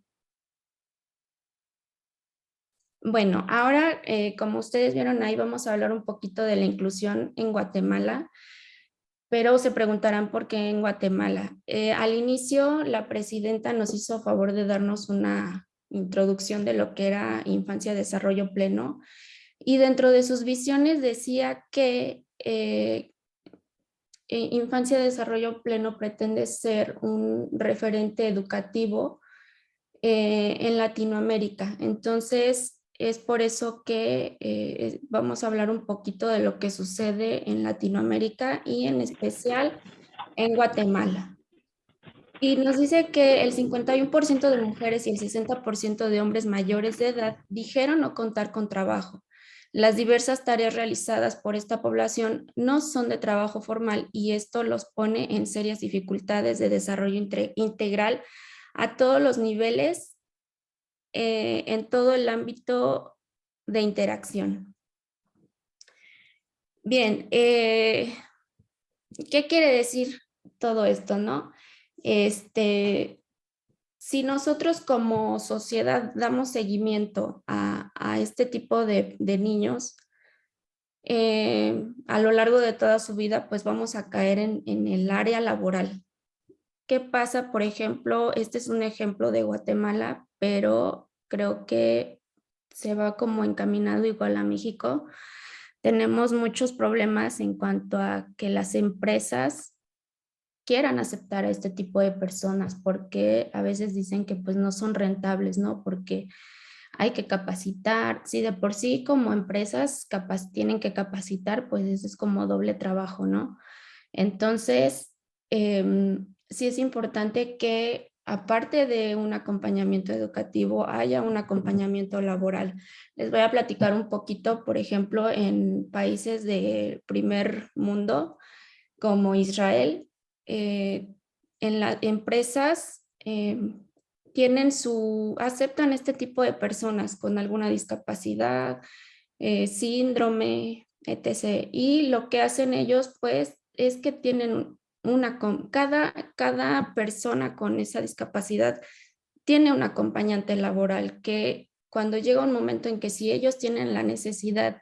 Bueno, ahora, como ustedes vieron ahí, vamos a hablar un poquito de la inclusión en Guatemala, pero se preguntarán por qué en Guatemala. Al inicio, la presidenta nos hizo favor de darnos una introducción de lo que era infancia, desarrollo pleno, y dentro de sus visiones decía que infancia, desarrollo pleno pretende ser un referente educativo en Latinoamérica. Entonces, es por eso que vamos a hablar un poquito de lo que sucede en Latinoamérica y en especial en Guatemala. Y nos dice que el 51% de mujeres y el 60% de hombres mayores de edad dijeron no contar con trabajo. Las diversas tareas realizadas por esta población no son de trabajo formal y esto los pone en serias dificultades de desarrollo integral a todos los niveles, en todo el ámbito de interacción. Bien, ¿qué quiere decir todo esto, no? Si nosotros como sociedad damos seguimiento a este tipo de niños, a lo largo de toda su vida, pues vamos a caer en el área laboral. ¿Qué pasa? Por ejemplo, este es un ejemplo de Guatemala, pero creo que se va como encaminado igual a México. Tenemos muchos problemas en cuanto a que las empresas quieran aceptar a este tipo de personas, porque a veces dicen que pues no son rentables, ¿no? Porque hay que capacitar. Si de por sí como empresas tienen que capacitar, pues eso es como doble trabajo, ¿no? Entonces, sí es importante que aparte de un acompañamiento educativo, haya un acompañamiento laboral. Les voy a platicar un poquito, por ejemplo, en países de primer mundo como Israel, en las empresas aceptan este tipo de personas con alguna discapacidad, síndrome, etc. Y lo que hacen ellos, pues, es que tienen cada persona con esa discapacidad tiene un acompañante laboral que cuando llega un momento en que si ellos tienen la necesidad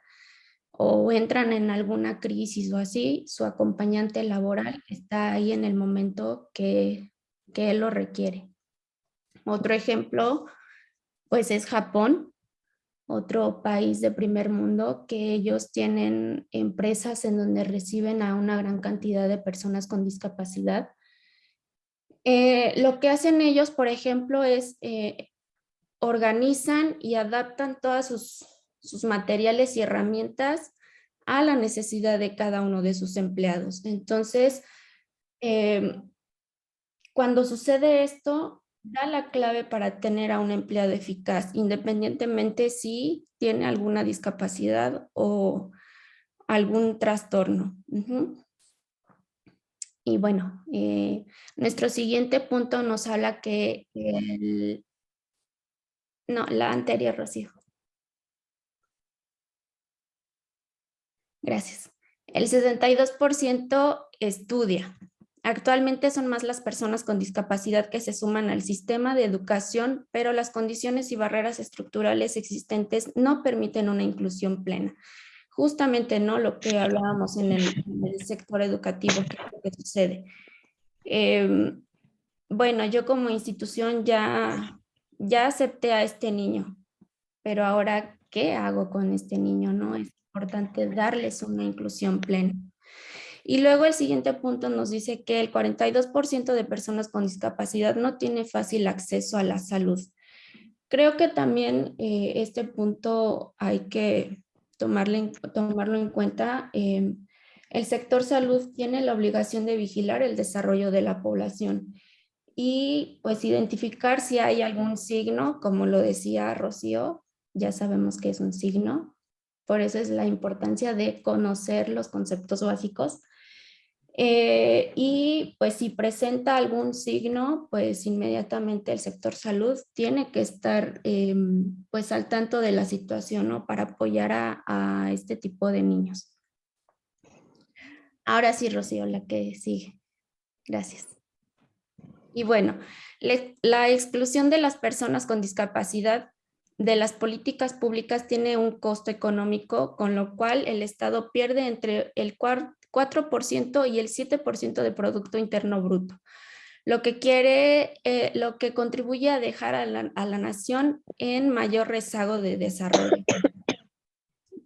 o entran en alguna crisis o así, su acompañante laboral está ahí en el momento que él lo requiere. Otro ejemplo, pues es Japón, otro país de primer mundo, que ellos tienen empresas en donde reciben a una gran cantidad de personas con discapacidad. Lo que hacen ellos, por ejemplo, es organizan y adaptan todas sus materiales y herramientas a la necesidad de cada uno de sus empleados. Entonces, cuando sucede esto, da la clave para tener a un empleado eficaz, independientemente si tiene alguna discapacidad o algún trastorno. Y bueno, nuestro siguiente punto nos habla que no, la anterior, Rocío. Gracias. El 62% estudia. Actualmente son más las personas con discapacidad que se suman al sistema de educación, pero las condiciones y barreras estructurales existentes no permiten una inclusión plena. Justamente, ¿no? Lo que hablábamos en el sector educativo, ¿qué es lo que sucede? Bueno, yo como institución ya acepté a este niño, pero ahora, ¿qué hago con este niño? ¿No? Es importante darles una inclusión plena. Y luego el siguiente punto nos dice que el 42% de personas con discapacidad no tiene fácil acceso a la salud. Creo que también este punto hay que tomarlo en cuenta. El sector salud tiene la obligación de vigilar el desarrollo de la población y pues identificar si hay algún signo, como lo decía Rocío, ya sabemos que es un signo, por eso es la importancia de conocer los conceptos básicos. Y pues si presenta algún signo, pues inmediatamente el sector salud tiene que estar pues al tanto de la situación, ¿no? Para apoyar a este tipo de niños. Ahora sí, Rocío, la que sigue. Gracias. Y bueno, la exclusión de las personas con discapacidad de las políticas públicas tiene un costo económico, con lo cual el Estado pierde entre el 4% y el 7% de Producto Interno Bruto, lo que contribuye a dejar a la nación en mayor rezago de desarrollo.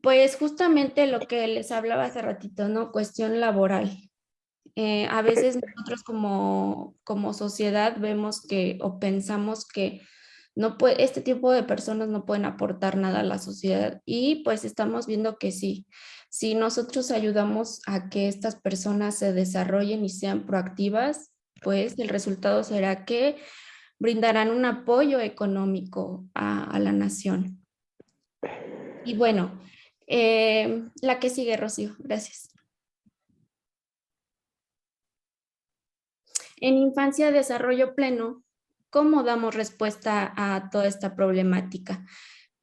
Pues justamente lo que les hablaba hace ratito, ¿no? Cuestión laboral. A veces nosotros como sociedad vemos que o pensamos que no puede, este tipo de personas no pueden aportar nada a la sociedad y pues estamos viendo que sí, si nosotros ayudamos a que estas personas se desarrollen y sean proactivas, pues el resultado será que brindarán un apoyo económico a la nación. Y bueno, la que sigue, Rocío, gracias. En infancia, desarrollo pleno, ¿cómo damos respuesta a toda esta problemática?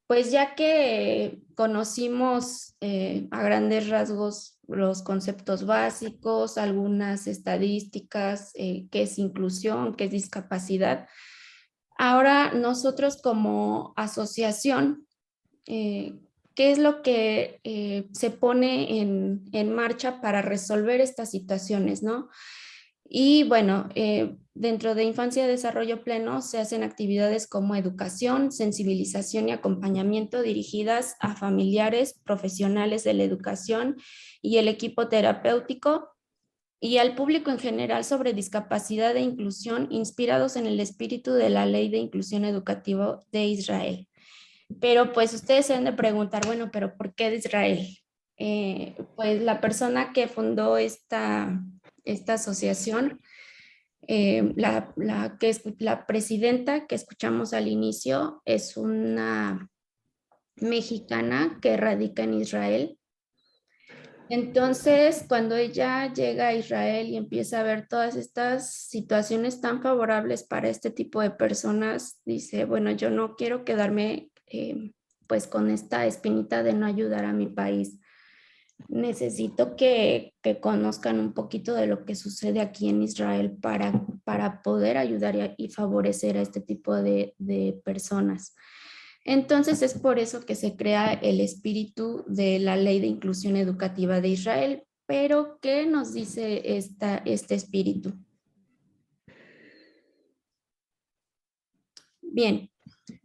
Pues ya que conocimos a grandes rasgos los conceptos básicos, algunas estadísticas, qué es inclusión, qué es discapacidad, ahora nosotros como asociación, ¿qué es lo que se pone en marcha para resolver estas situaciones, no? Y bueno, dentro de Infancia y Desarrollo Pleno se hacen actividades como educación, sensibilización y acompañamiento dirigidas a familiares, profesionales de la educación y el equipo terapéutico y al público en general sobre discapacidad e inclusión inspirados en el espíritu de la Ley de Inclusión Educativa de Israel. Pero pues ustedes se han de preguntar, bueno, pero ¿por qué de Israel? Pues la persona que fundó esta asociación, la presidenta que escuchamos al inicio es una mexicana que radica en Israel. Entonces, cuando ella llega a Israel y empieza a ver todas estas situaciones tan favorables para este tipo de personas, dice, bueno, yo no quiero quedarme pues con esta espinita de no ayudar a mi país. Necesito que conozcan un poquito de lo que sucede aquí en Israel para poder ayudar y favorecer a este tipo de personas. Entonces es por eso que se crea el espíritu de la Ley de Inclusión Educativa de Israel. Pero, ¿qué nos dice este espíritu? Bien,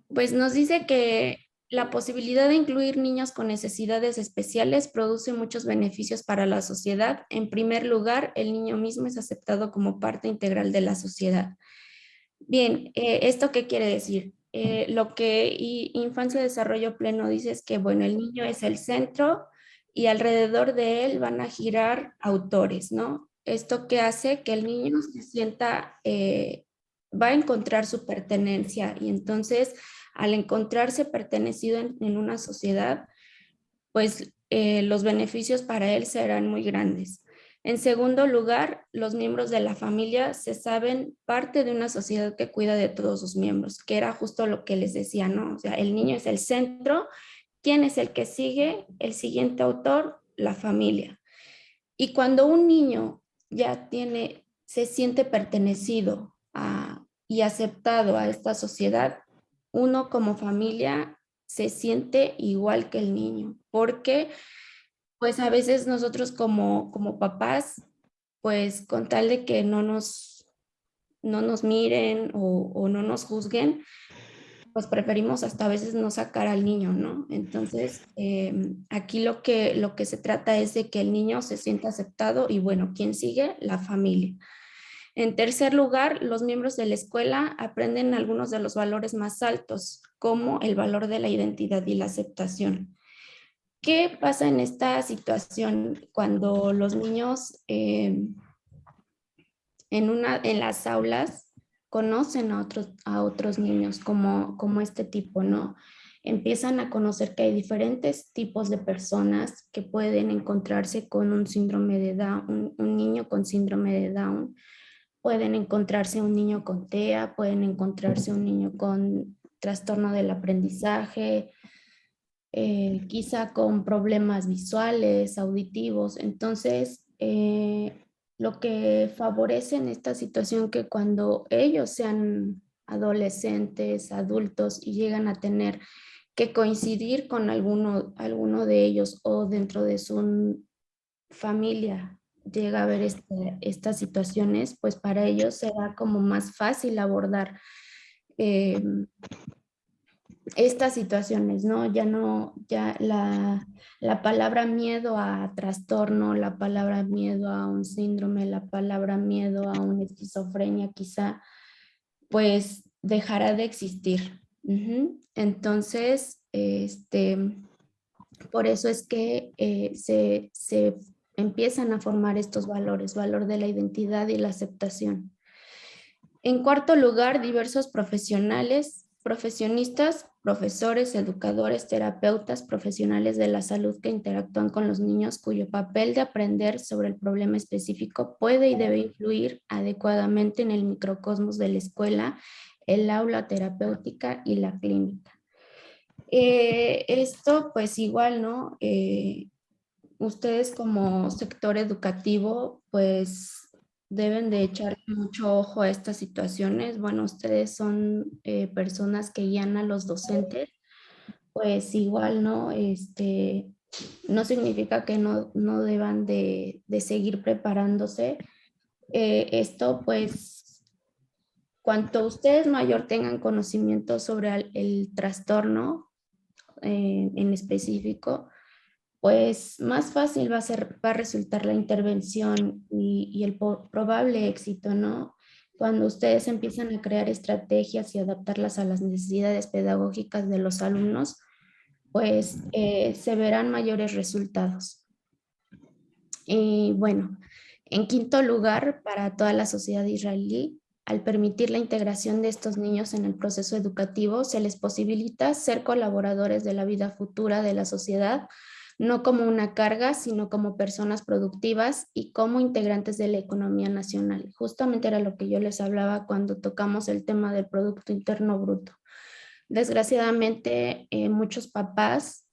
pues nos dice que la posibilidad de incluir niños con necesidades especiales produce muchos beneficios para la sociedad. En primer lugar, el niño mismo es aceptado como parte integral de la sociedad. Bien, ¿esto qué quiere decir? Lo que Infancia y Desarrollo Pleno dice es que, bueno, el niño es el centro y alrededor de él van a girar autores, ¿no? Esto que hace que el niño se sienta, va a encontrar su pertenencia y entonces al encontrarse pertenecido en una sociedad, pues los beneficios para él serán muy grandes. En segundo lugar, los miembros de la familia se saben parte de una sociedad que cuida de todos sus miembros, que era justo lo que les decía, ¿no? O sea, el niño es el centro. ¿Quién es el que sigue? El siguiente autor, la familia. Y cuando un niño ya se siente pertenecido y aceptado a esta sociedad, uno como familia se siente igual que el niño, porque pues a veces nosotros como papás, pues con tal de que no nos miren o no nos juzguen, pues preferimos hasta a veces no sacar al niño, ¿no? Entonces, aquí lo que se trata es de que el niño se sienta aceptado y bueno, ¿quién sigue? La familia. En tercer lugar, los miembros de la escuela aprenden algunos de los valores más altos, como el valor de la identidad y la aceptación. ¿Qué pasa en esta situación cuando los niños en las aulas conocen a otros niños como este tipo, ¿no? Empiezan a conocer que hay diferentes tipos de personas que pueden encontrarse con un síndrome de Down, un niño con síndrome de Down, pueden encontrarse un niño con TEA, pueden encontrarse un niño con trastorno del aprendizaje, quizá con problemas visuales, auditivos. Entonces, lo que favorece en esta situación que cuando ellos sean adolescentes, adultos y llegan a tener que coincidir con alguno de ellos o dentro de su familia llega a ver estas situaciones, pues para ellos será como más fácil abordar eh, estas situaciones, ¿no? Ya la palabra miedo a trastorno, la palabra miedo a un síndrome, la palabra miedo a una esquizofrenia quizá, pues dejará de existir. Ujú. Entonces, por eso es que se empiezan a formar estos valores, valor de la identidad y la aceptación. En cuarto lugar, diversos profesionales, profesionistas, profesores, educadores, terapeutas, profesionales de la salud que interactúan con los niños cuyo papel de aprender sobre el problema específico puede y debe influir adecuadamente en el microcosmos de la escuela, el aula terapéutica y la clínica. Esto pues igual, ¿no? Ustedes como sector educativo pues deben de echar mucho ojo a estas situaciones. Bueno, ustedes son personas que guían a los docentes, pues igual, ¿no? No significa que no deban de seguir preparándose. Esto pues cuanto ustedes mayor tengan conocimiento sobre el trastorno en específico, pues más fácil va a resultar la intervención y el probable éxito, ¿no? Cuando ustedes empiezan a crear estrategias y adaptarlas a las necesidades pedagógicas de los alumnos, pues se verán mayores resultados. Y bueno, en quinto lugar, para toda la sociedad israelí, al permitir la integración de estos niños en el proceso educativo, se les posibilita ser colaboradores de la vida futura de la sociedad, no como una carga, sino como personas productivas y como integrantes de la economía nacional. Justamente era lo que yo les hablaba cuando tocamos el tema del Producto Interno Bruto. Desgraciadamente, muchos papás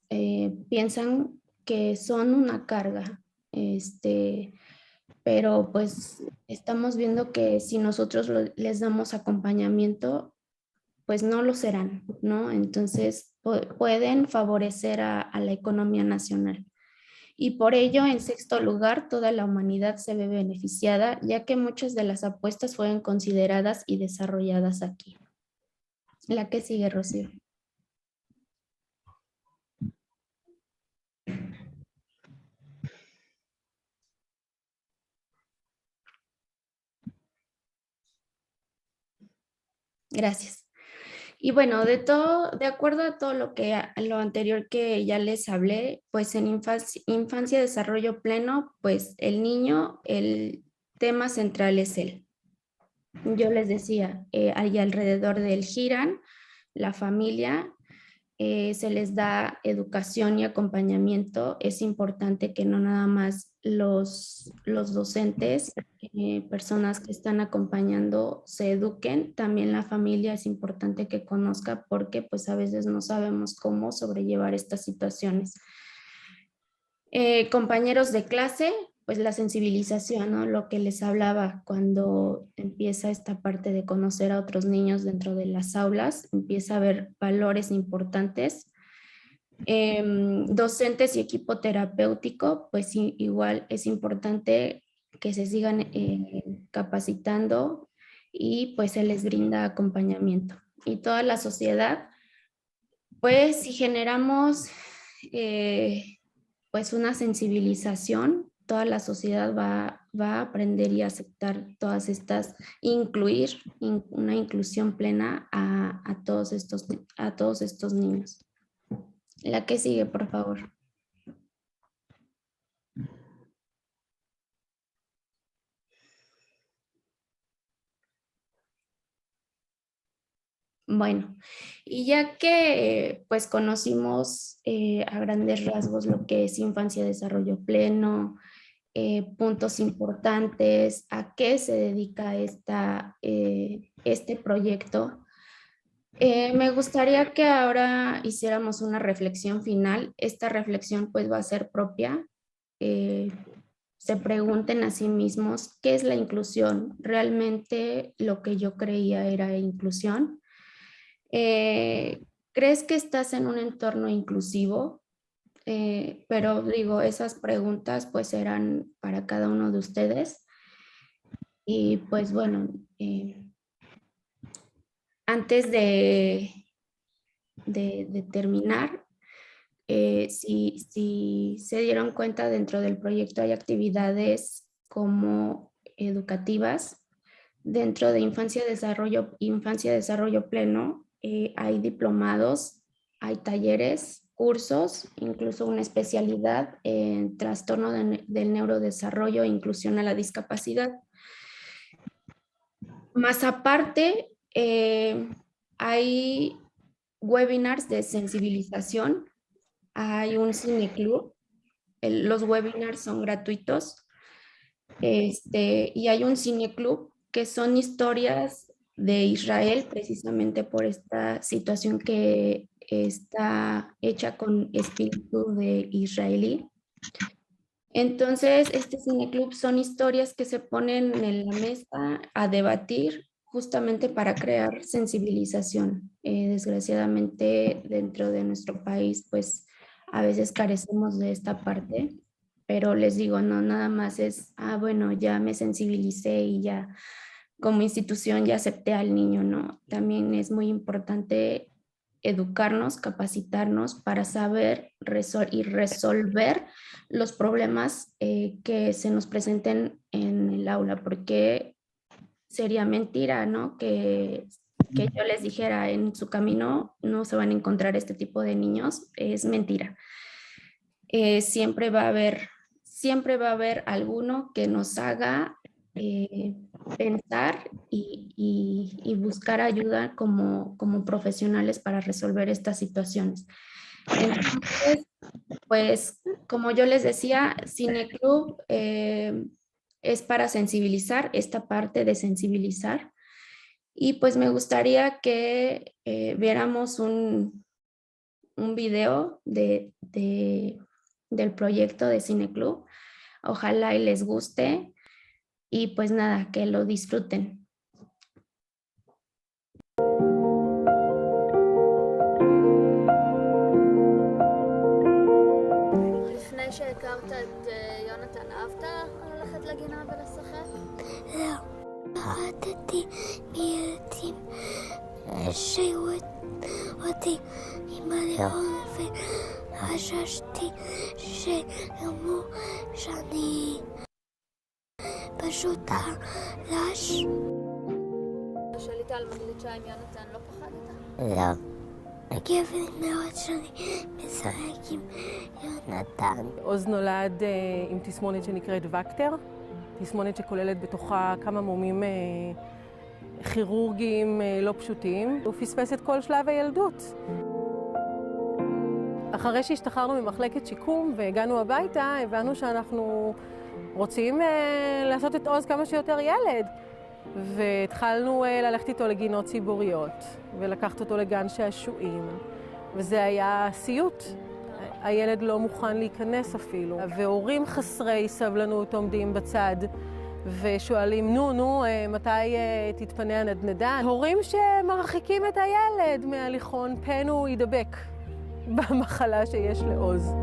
piensan que son una carga, pero pues estamos viendo que si nosotros les damos acompañamiento, pues no lo serán, ¿no? Entonces pueden favorecer a la economía nacional. Y por ello, en sexto lugar, toda la humanidad se ve beneficiada, ya que muchas de las apuestas fueron consideradas y desarrolladas aquí. La que sigue, Rocío. Gracias. Y bueno, de acuerdo a todo lo anterior que ya les hablé, pues en infancia, desarrollo pleno, pues el niño, el tema central es él. Yo les decía, ahí alrededor de él giran la familia, se les da educación y acompañamiento. Es importante que no nada más los docentes, personas que están acompañando se eduquen, también la familia es importante que conozca porque pues a veces no sabemos cómo sobrellevar estas situaciones. Compañeros de clase, pues la sensibilización, ¿no? Lo que les hablaba cuando empieza esta parte de conocer a otros niños dentro de las aulas, empieza a haber valores importantes. Docentes y equipo terapéutico, pues igual es importante que se sigan capacitando y pues se les brinda acompañamiento. Y toda la sociedad, pues si generamos pues una sensibilización, toda la sociedad va a aprender y a aceptar todas estas, incluir una inclusión plena a todos estos niños. La que sigue, por favor. Bueno, y ya que pues conocimos a grandes rasgos lo que es infancia, desarrollo pleno, puntos importantes, a qué se dedica este proyecto, me gustaría que ahora hiciéramos una reflexión final. Esta reflexión pues va a ser propia. Se pregunten a sí mismos qué es la inclusión. ¿Realmente lo que yo creía era inclusión? ¿Crees que estás en un entorno inclusivo? Pero digo, esas preguntas pues eran para cada uno de ustedes. Y pues bueno, antes de terminar, si se dieron cuenta, dentro del proyecto hay actividades como educativas. Dentro de infancia, desarrollo pleno, hay diplomados, hay talleres, cursos, incluso una especialidad en trastorno del neurodesarrollo e inclusión a la discapacidad. Más aparte, hay webinars de sensibilización, hay un cineclub, los webinars son gratuitos, y hay un cineclub que son historias de Israel, precisamente por esta situación que está hecha con espíritu de israelí. Entonces, este cineclub son historias que se ponen en la mesa a debatir justamente para crear sensibilización. Desgraciadamente, dentro de nuestro país, pues a veces carecemos de esta parte, pero les digo, no nada más es, bueno, ya me sensibilicé y ya como institución ya acepté al niño, ¿no? También es muy importante educarnos, capacitarnos para saber y resolver los problemas que se nos presenten en el aula, porque sería mentira, ¿no? Que yo les dijera en su camino no se van a encontrar este tipo de niños, es mentira. Siempre va a haber alguno que nos haga pensar y buscar ayuda como profesionales para resolver estas situaciones. Entonces, pues como yo les decía, Cineclub es para sensibilizar, esta parte de sensibilizar, y pues me gustaría que viéramos un video del proyecto de Cineclub. Ojalá y les guste y pues nada, que lo disfruten. לפני שהכרת את יונתן, אהבת ללכת לגינה ולשחק? לא, פחדתי מילדים שהיו אותי עם הליאון וחששתי שיאמרו שאני פשוט חלש. כשעלית על מגלשה עם יונתן לא פחדת? לא. מגיע לי מאוד שאני משחק עם יונתן. עוז נולד עם תסמונת שנקראת וקטר, תסמונת שכוללת בתוכה כמה מומים כירורגיים לא פשוטים. הוא פספס את כל שלב הילדות. אחרי שהשתחררנו ממחלקת שיקום והגענו הביתה, הבנו שאנחנו רוצים לעשות את עוז כמה שיותר ילד. והתחלנו ללכת איתו לגינות ציבוריות, ולקחת אותו לגן שעשועים. וזה היה סיוט. הילד לא מוכן להיכנס אפילו. והורים חסרי סבלנות עומדים בצד, ושואלים, נו, מתי תתפנה הנדנדה? הורים שמרחיקים את הילד מהליכון, פן הוא ידבק במחלה שיש לעוז.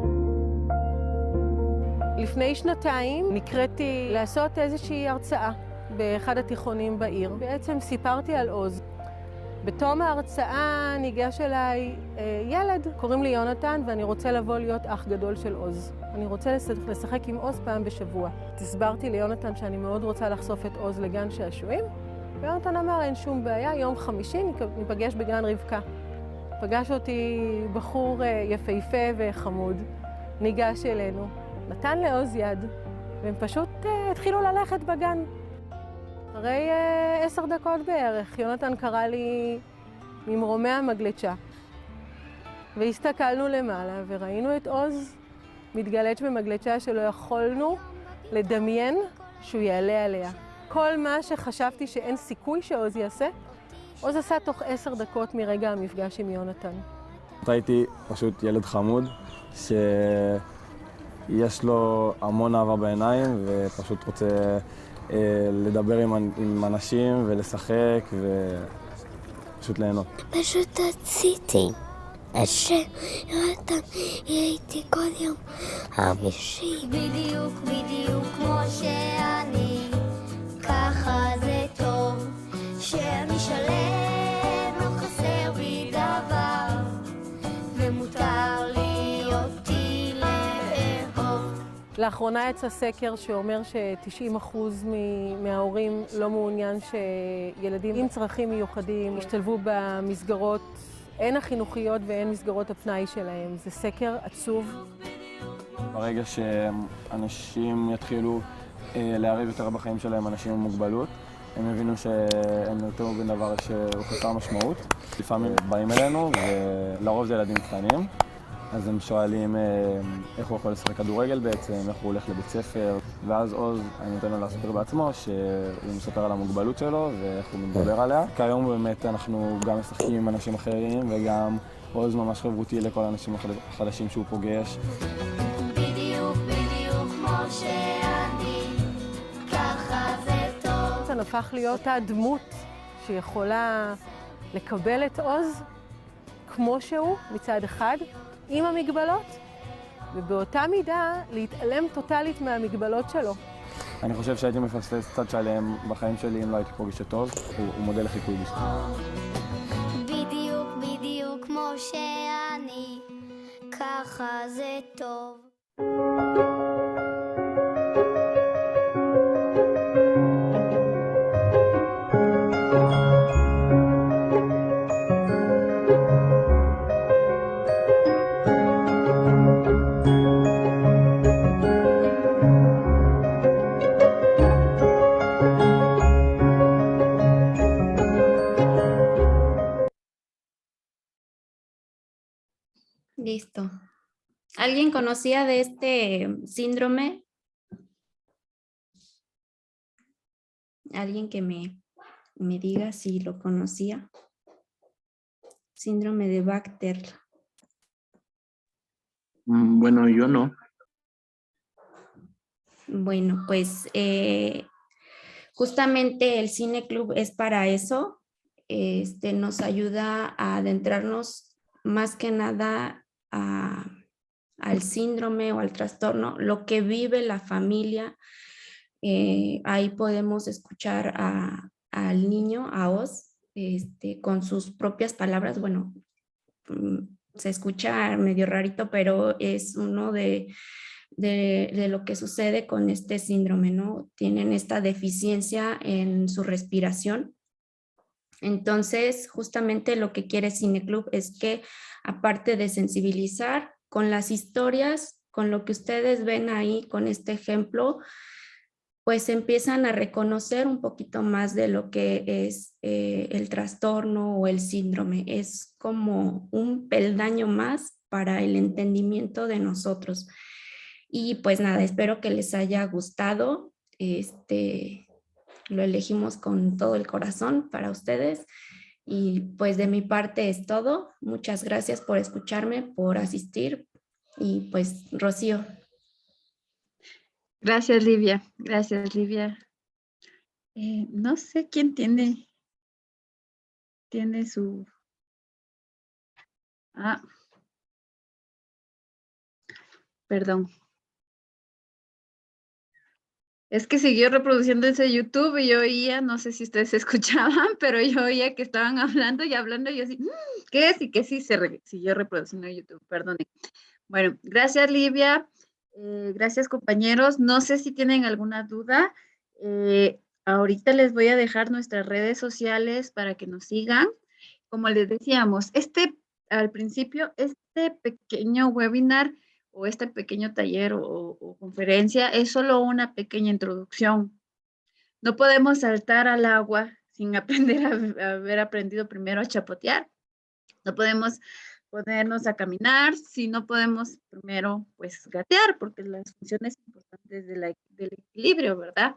לפני שנתיים נקראתי לעשות איזושהי הרצאה באחד התיכונים בעיר. בעצם סיפרתי על עוז. בתום ההרצאה ניגש אליי ילד, קוראים לי יונתן, ואני רוצה לבוא להיות אח גדול של עוז. אני רוצה לשחק עם עוז פעם בשבוע. הסברתי ליונתן שאני מאוד רוצה לחשוף את עוז לגן שעשועים, ויונתן אמר, אין שום בעיה, יום חמישי ניפגש בגן רבקה. פגש אותי בחור יפהפה וחמוד, ניגש אלינו, נתן לעוז יד, והם פשוט התחילו ללכת בגן. אחרי 10 דקות בערך, יונתן קרא לי ממרומי המגלצ'ה. והסתכלנו למעלה וראינו את עוז מתגלץ' במגלצ'ה שלא יכולנו לדמיין שהוא יעלה עליה. כל מה שחשבתי שאין סיכוי שעוז יעשה, עוז עשה תוך 10 דקות מרגע המפגש עם יונתן. הייתי פשוט ילד חמוד שיש לו המון אהבה בעיניים ופשוט רוצה לדבר עם אנשים ולשחק ופשוט ליהנות. פשוט רציתי שיונתן יהיה איתי כל יום חמישי. בדיוק כמו שאני, ככה זה טוב, שאני שלם, לא חסר בי דבר, ומותר לי אותי לאהוב. לאחרונה יצא סקר שאומר ש90% מההורים לא מעוניין שילדים עם צרכים מיוחדים ישתלבו במסגרות, הן החינוכיות והן מסגרות הפנאי שלהם. זה סקר עצוב. ברגע שאנשים יתחילו לערב יותר בחיים שלהם אנשים עם מוגבלות, הם הבינו שהם נרתמו בין דבר שהוא חסר משמעות. לפעמים באים אלינו, ולרוב זה ילדים קטנים, אז הם שואלים איך הוא יכול לשחק כדורגל בעצם, איך הוא הולך לבית ספר, ואז עוז, אני נותן לו להסביר בעצמו שהוא מספר על המוגבלות שלו ואיך הוא מדבר עליה. כיום באמת אנחנו גם משחקים עם אנשים אחרים, וגם עוז ממש חברותי לכל האנשים החדשים שהוא פוגש. בדיוק כמו שאני, ככה זה טוב. זה הפך להיות הדמות שיכולה לקבל את עוז כמו שהוא מצד אחד, עם המגבלות, ובאותה מידה להתעלם טוטלית מהמגבלות שלו. אני חושב שהייתי מפספס קצת שלם בחיים שלי אם לא הייתי פוגש את עוז, הוא מודל לחיקוי בשבילי. בדיוק כמו שאני, ככה זה טוב. Listo. ¿Alguien conocía de este síndrome? ¿Alguien que me diga si lo conocía? Síndrome de Bacter. Bueno, yo no. Bueno, pues justamente el Cine Club es para eso. Nos ayuda a adentrarnos más que nada al síndrome o al trastorno, lo que vive la familia. Ahí podemos escuchar al niño, a Oz, con sus propias palabras. Bueno, se escucha medio rarito, pero es uno de lo que sucede con este síndrome, ¿no? Tienen esta deficiencia en su respiración. Entonces, justamente lo que quiere Cine Club es que, aparte de sensibilizar con las historias, con lo que ustedes ven ahí, con este ejemplo, pues empiezan a reconocer un poquito más de lo que es el trastorno o el síndrome. Es como un peldaño más para el entendimiento de nosotros. Y pues nada, espero que les haya gustado. Lo elegimos con todo el corazón para ustedes. Y pues de mi parte es todo. Muchas gracias por escucharme, por asistir. Y pues, Rocío. Gracias, Livia. Gracias, Livia. No sé quién tiene su... Perdón. Es que siguió reproduciendo ese YouTube y yo oía, no sé si ustedes escuchaban, pero yo oía que estaban hablando y yo así, ¿qué es? Y que sí siguió reproduciendo YouTube, perdone. Bueno, gracias, Livia. Gracias, compañeros. No sé si tienen alguna duda. Ahorita les voy a dejar nuestras redes sociales para que nos sigan. Como les decíamos, al principio, este pequeño webinar o este pequeño taller o conferencia es solo una pequeña introducción. No podemos saltar al agua sin haber aprendido primero a chapotear. No podemos ponernos a caminar si no podemos primero, pues, gatear, porque las funciones importantes del equilibrio, ¿verdad?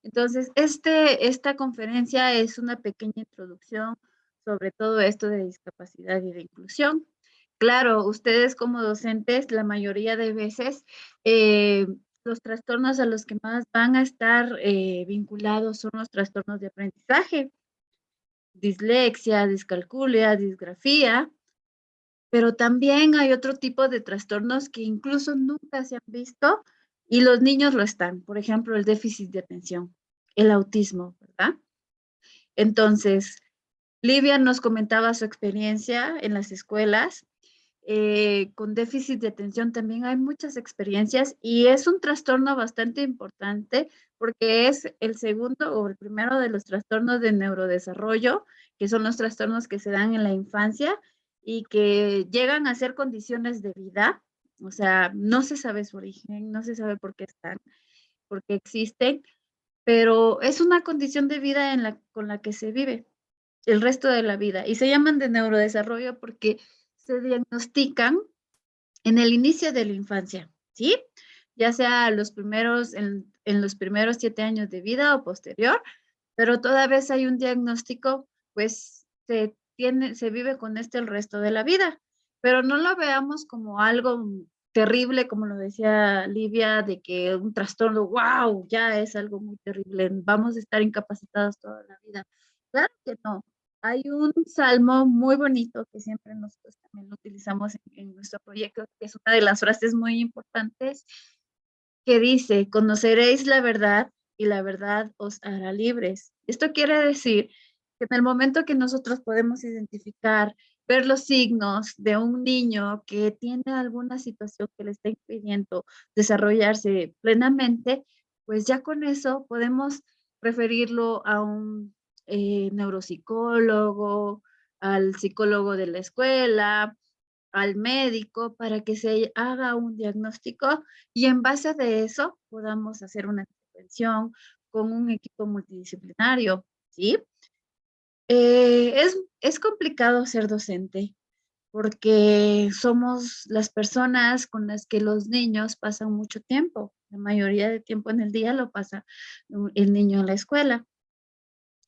Entonces, esta conferencia es una pequeña introducción sobre todo esto de discapacidad y de inclusión. Claro, ustedes como docentes, la mayoría de veces, los trastornos a los que más van a estar vinculados son los trastornos de aprendizaje, dislexia, discalculia, disgrafía, pero también hay otro tipo de trastornos que incluso nunca se han visto y los niños lo están. Por ejemplo, el déficit de atención, el autismo, ¿verdad? Entonces, Livia nos comentaba su experiencia en las escuelas. con déficit de atención también hay muchas experiencias y es un trastorno bastante importante porque es el segundo o el primero de los trastornos de neurodesarrollo, que son los trastornos que se dan en la infancia y que llegan a ser condiciones de vida. O sea, no se sabe su origen, no se sabe por qué están, por qué existen, pero es una condición de vida con la que se vive el resto de la vida. Y se llaman de neurodesarrollo porque se diagnostican en el inicio de la infancia, ¿sí? Ya sea en los primeros 7 años de vida o posterior, pero toda vez hay un diagnóstico, pues se vive con el resto de la vida. Pero no lo veamos como algo terrible, como lo decía Livia, de que un trastorno, wow, ya es algo muy terrible, vamos a estar incapacitados toda la vida. Claro que no. Hay un salmo muy bonito que siempre nosotros también lo utilizamos en nuestro proyecto, que es una de las frases muy importantes, que dice, conoceréis la verdad y la verdad os hará libres. Esto quiere decir que en el momento que nosotros podemos identificar, ver los signos de un niño que tiene alguna situación que le está impidiendo desarrollarse plenamente, pues ya con eso podemos referirlo a un neuropsicólogo, al psicólogo de la escuela, al médico para que se haga un diagnóstico y en base de eso podamos hacer una intervención con un equipo multidisciplinario, ¿sí? Es complicado ser docente porque somos las personas con las que los niños pasan mucho tiempo. La mayoría de tiempo en el día lo pasa el niño en la escuela.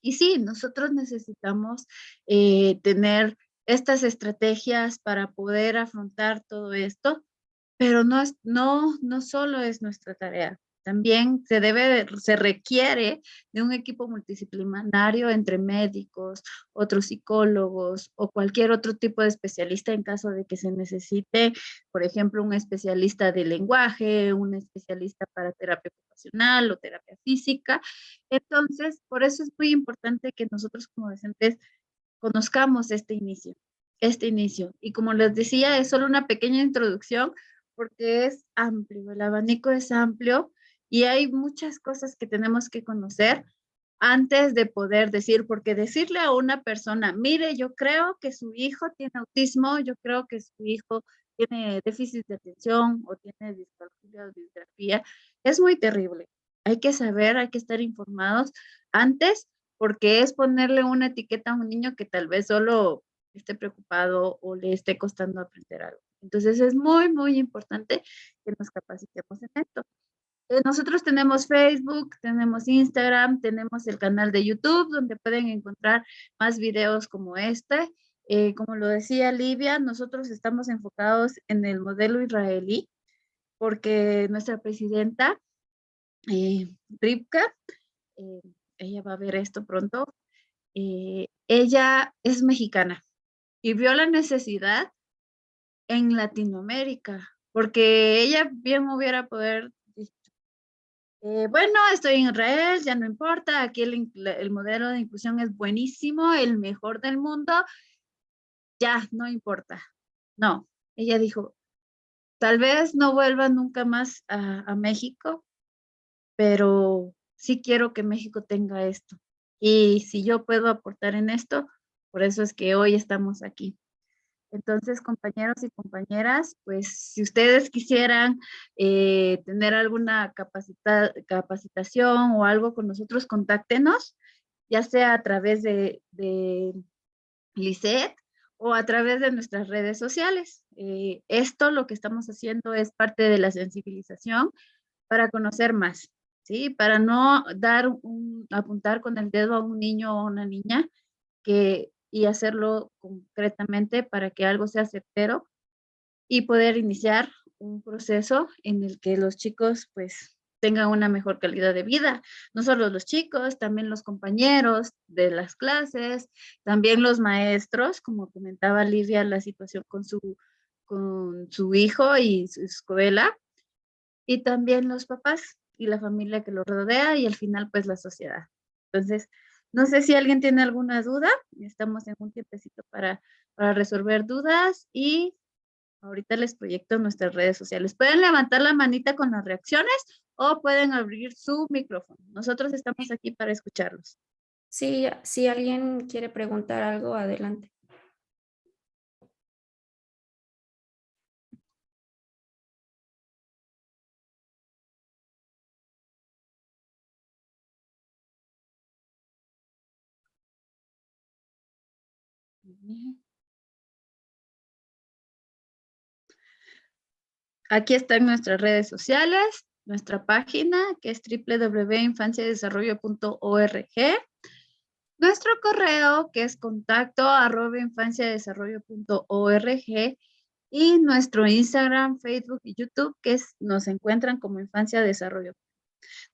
Y sí, nosotros necesitamos tener estas estrategias para poder afrontar todo esto, pero no solo es nuestra tarea. También se requiere de un equipo multidisciplinario entre médicos, otros psicólogos o cualquier otro tipo de especialista en caso de que se necesite, por ejemplo, un especialista de lenguaje, un especialista para terapia ocupacional o terapia física. Entonces, por eso es muy importante que nosotros como docentes conozcamos este inicio. Y como les decía, es solo una pequeña introducción porque es amplio, el abanico es amplio y hay muchas cosas que tenemos que conocer antes de poder decir, porque decirle a una persona, mire, yo creo que su hijo tiene autismo, yo creo que su hijo tiene déficit de atención o tiene discalculia o disgrafía, es muy terrible. Hay que saber, hay que estar informados antes, porque es ponerle una etiqueta a un niño que tal vez solo esté preocupado o le esté costando aprender algo. Entonces es muy, muy importante que nos capacitemos en esto. Nosotros tenemos Facebook, tenemos Instagram, tenemos el canal de YouTube donde pueden encontrar más videos como este. Como lo decía Livia, nosotros estamos enfocados en el modelo israelí porque nuestra presidenta, Rivka, ella va a ver esto pronto, ella es mexicana y vio la necesidad en Latinoamérica, porque ella bien hubiera poder bueno, estoy en Israel, ya no importa, aquí el modelo de inclusión es buenísimo, el mejor del mundo, ya, no importa. No, ella dijo, tal vez no vuelva nunca más a México, pero sí quiero que México tenga esto. Y si yo puedo aportar en esto, por eso es que hoy estamos aquí. Entonces, compañeros y compañeras, pues si ustedes quisieran tener alguna capacitación o algo con nosotros, contáctenos, ya sea a través de Lisette o a través de nuestras redes sociales. Esto lo que estamos haciendo es parte de la sensibilización para conocer más, ¿sí? Para no apuntar con el dedo a un niño o una niña y hacerlo concretamente para que algo sea certero y poder iniciar un proceso en el que los chicos pues tengan una mejor calidad de vida. No solo los chicos, también los compañeros de las clases, también los maestros, como comentaba Livia, la situación con su hijo y su escuela, y también los papás y la familia que lo rodea y al final pues la sociedad. Entonces, no sé si alguien tiene alguna duda, estamos en un tiempecito para resolver dudas y Ahorita les proyecto nuestras redes sociales. Pueden levantar la manita con las reacciones o pueden abrir su micrófono. Nosotros estamos aquí para escucharlos. Sí, si alguien quiere preguntar algo, adelante. Aquí están nuestras redes sociales, nuestra página que es www.infanciadesarrollo.org, nuestro correo que es contacto@infanciadesarrollo.org y nuestro Instagram, Facebook y YouTube que nos encuentran como Infancia Desarrollo.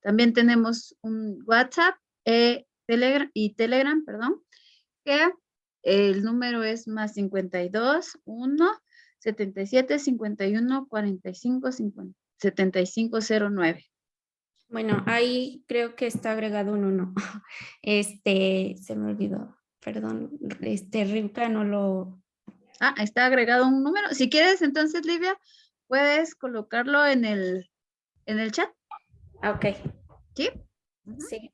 También tenemos un WhatsApp Telegram, que el número es más 52 1 77 51 45 50, 7509. Bueno, ahí creo que está agregado un 1. Se me olvidó, perdón, Rivka no lo... Ah, está agregado un número. Si quieres, entonces, Livia, puedes colocarlo en el chat. Ah, ok. ¿Sí? Sí.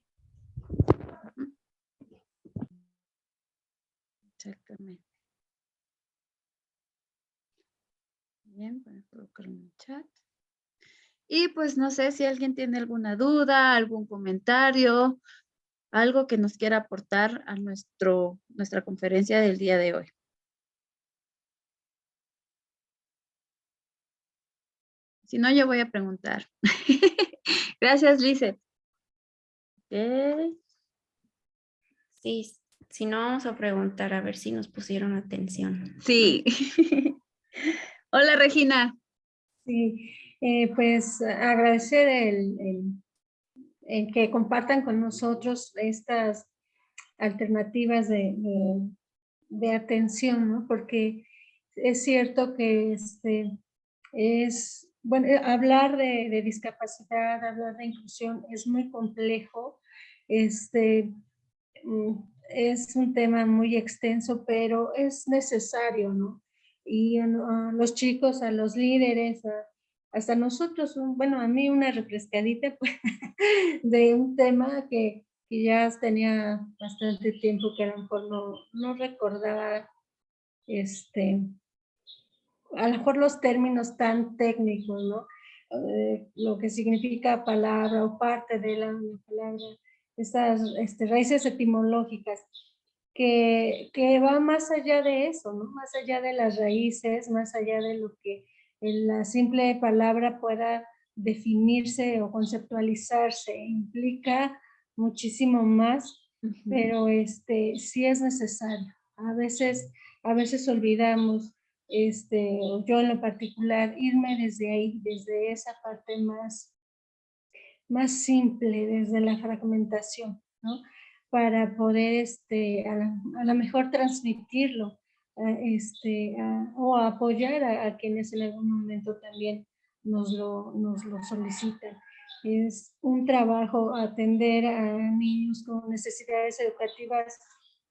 Exactamente. Bien, voy a colocarlo en el chat. Y pues no sé si alguien tiene alguna duda, algún comentario, algo que nos quiera aportar a nuestra conferencia del día de hoy. Si no, yo voy a preguntar. Gracias, Lizeth. Okay. Sí, si no, vamos a preguntar a ver si nos pusieron atención. Sí. Hola, Regina. Sí, pues agradecer el que compartan con nosotros estas alternativas de atención, ¿no? Porque es cierto que bueno, hablar de discapacidad, hablar de inclusión es muy complejo, es un tema muy extenso, pero es necesario, ¿no? Y a los chicos, a los líderes, hasta nosotros, bueno, a mí una refrescadita pues, de un tema que ya tenía bastante tiempo que a lo mejor no recordaba, a lo mejor los términos tan técnicos, ¿no? Lo que significa palabra o parte de la palabra, estas raíces etimológicas, que va más allá de eso, ¿no? Más allá de las raíces, más allá de lo que la simple palabra pueda definirse o conceptualizarse, implica muchísimo más, pero sí es necesario. A veces olvidamos, yo en lo particular, irme desde ahí, desde esa parte más simple, desde la fragmentación, ¿no? Para poder a lo mejor transmitirlo o apoyar a quienes en algún momento también nos lo solicitan. Es un trabajo atender a niños con necesidades educativas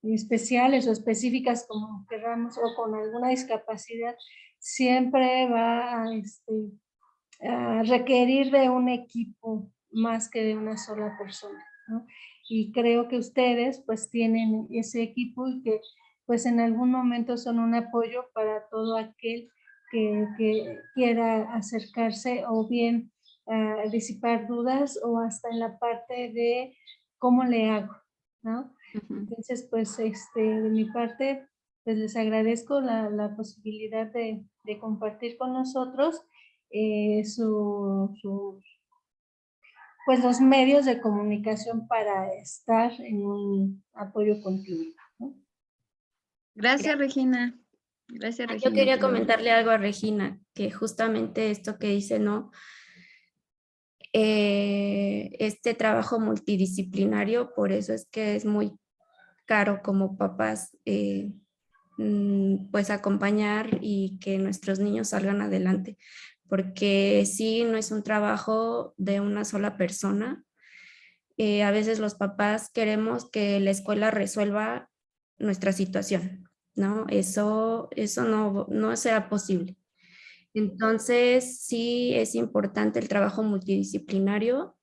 especiales o específicas, como queramos, o con alguna discapacidad, siempre va a requerir de un equipo más que de una sola persona, ¿no? Y creo que ustedes pues tienen ese equipo y que pues en algún momento son un apoyo para todo aquel que quiera acercarse o bien disipar dudas o hasta en la parte de cómo le hago, ¿no? Entonces pues de mi parte pues les agradezco la posibilidad de compartir con nosotros pues los medios de comunicación para estar en un apoyo continuo, ¿no? Gracias, Regina. Gracias, Regina. Yo quería comentarle algo a Regina, que justamente esto que dice, ¿no? Este trabajo multidisciplinario, por eso es que es muy caro como papás, pues acompañar y que nuestros niños salgan adelante, porque sí, no es un trabajo de una sola persona. A veces los papás queremos que la escuela resuelva nuestra situación, ¿no? Eso no será posible. Entonces, sí es importante el trabajo multidisciplinario,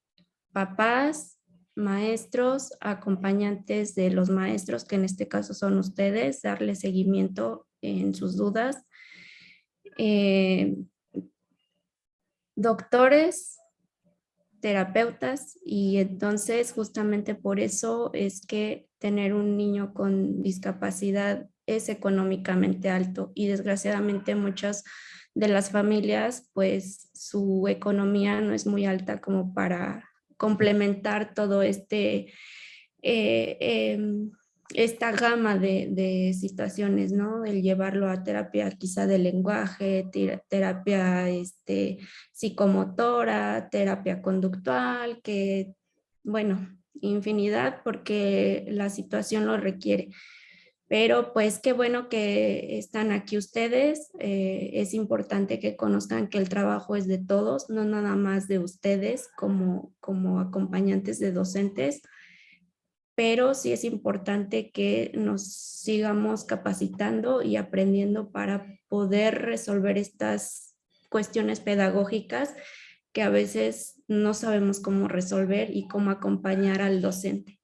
papás, maestros, acompañantes de los maestros, que en este caso son ustedes, darle seguimiento en sus dudas. Doctores, terapeutas, y entonces justamente por eso es que tener un niño con discapacidad es económicamente alto, y desgraciadamente muchas de las familias pues su economía no es muy alta como para complementar todo esta gama de situaciones, ¿no? El llevarlo a terapia quizá de lenguaje, terapia psicomotora, terapia conductual, que, bueno, infinidad porque la situación lo requiere. Pero pues qué bueno que están aquí ustedes. Es importante que conozcan que el trabajo es de todos, no nada más de ustedes como acompañantes de docentes, pero sí es importante que nos sigamos capacitando y aprendiendo para poder resolver estas cuestiones pedagógicas que a veces no sabemos cómo resolver y cómo acompañar al docente.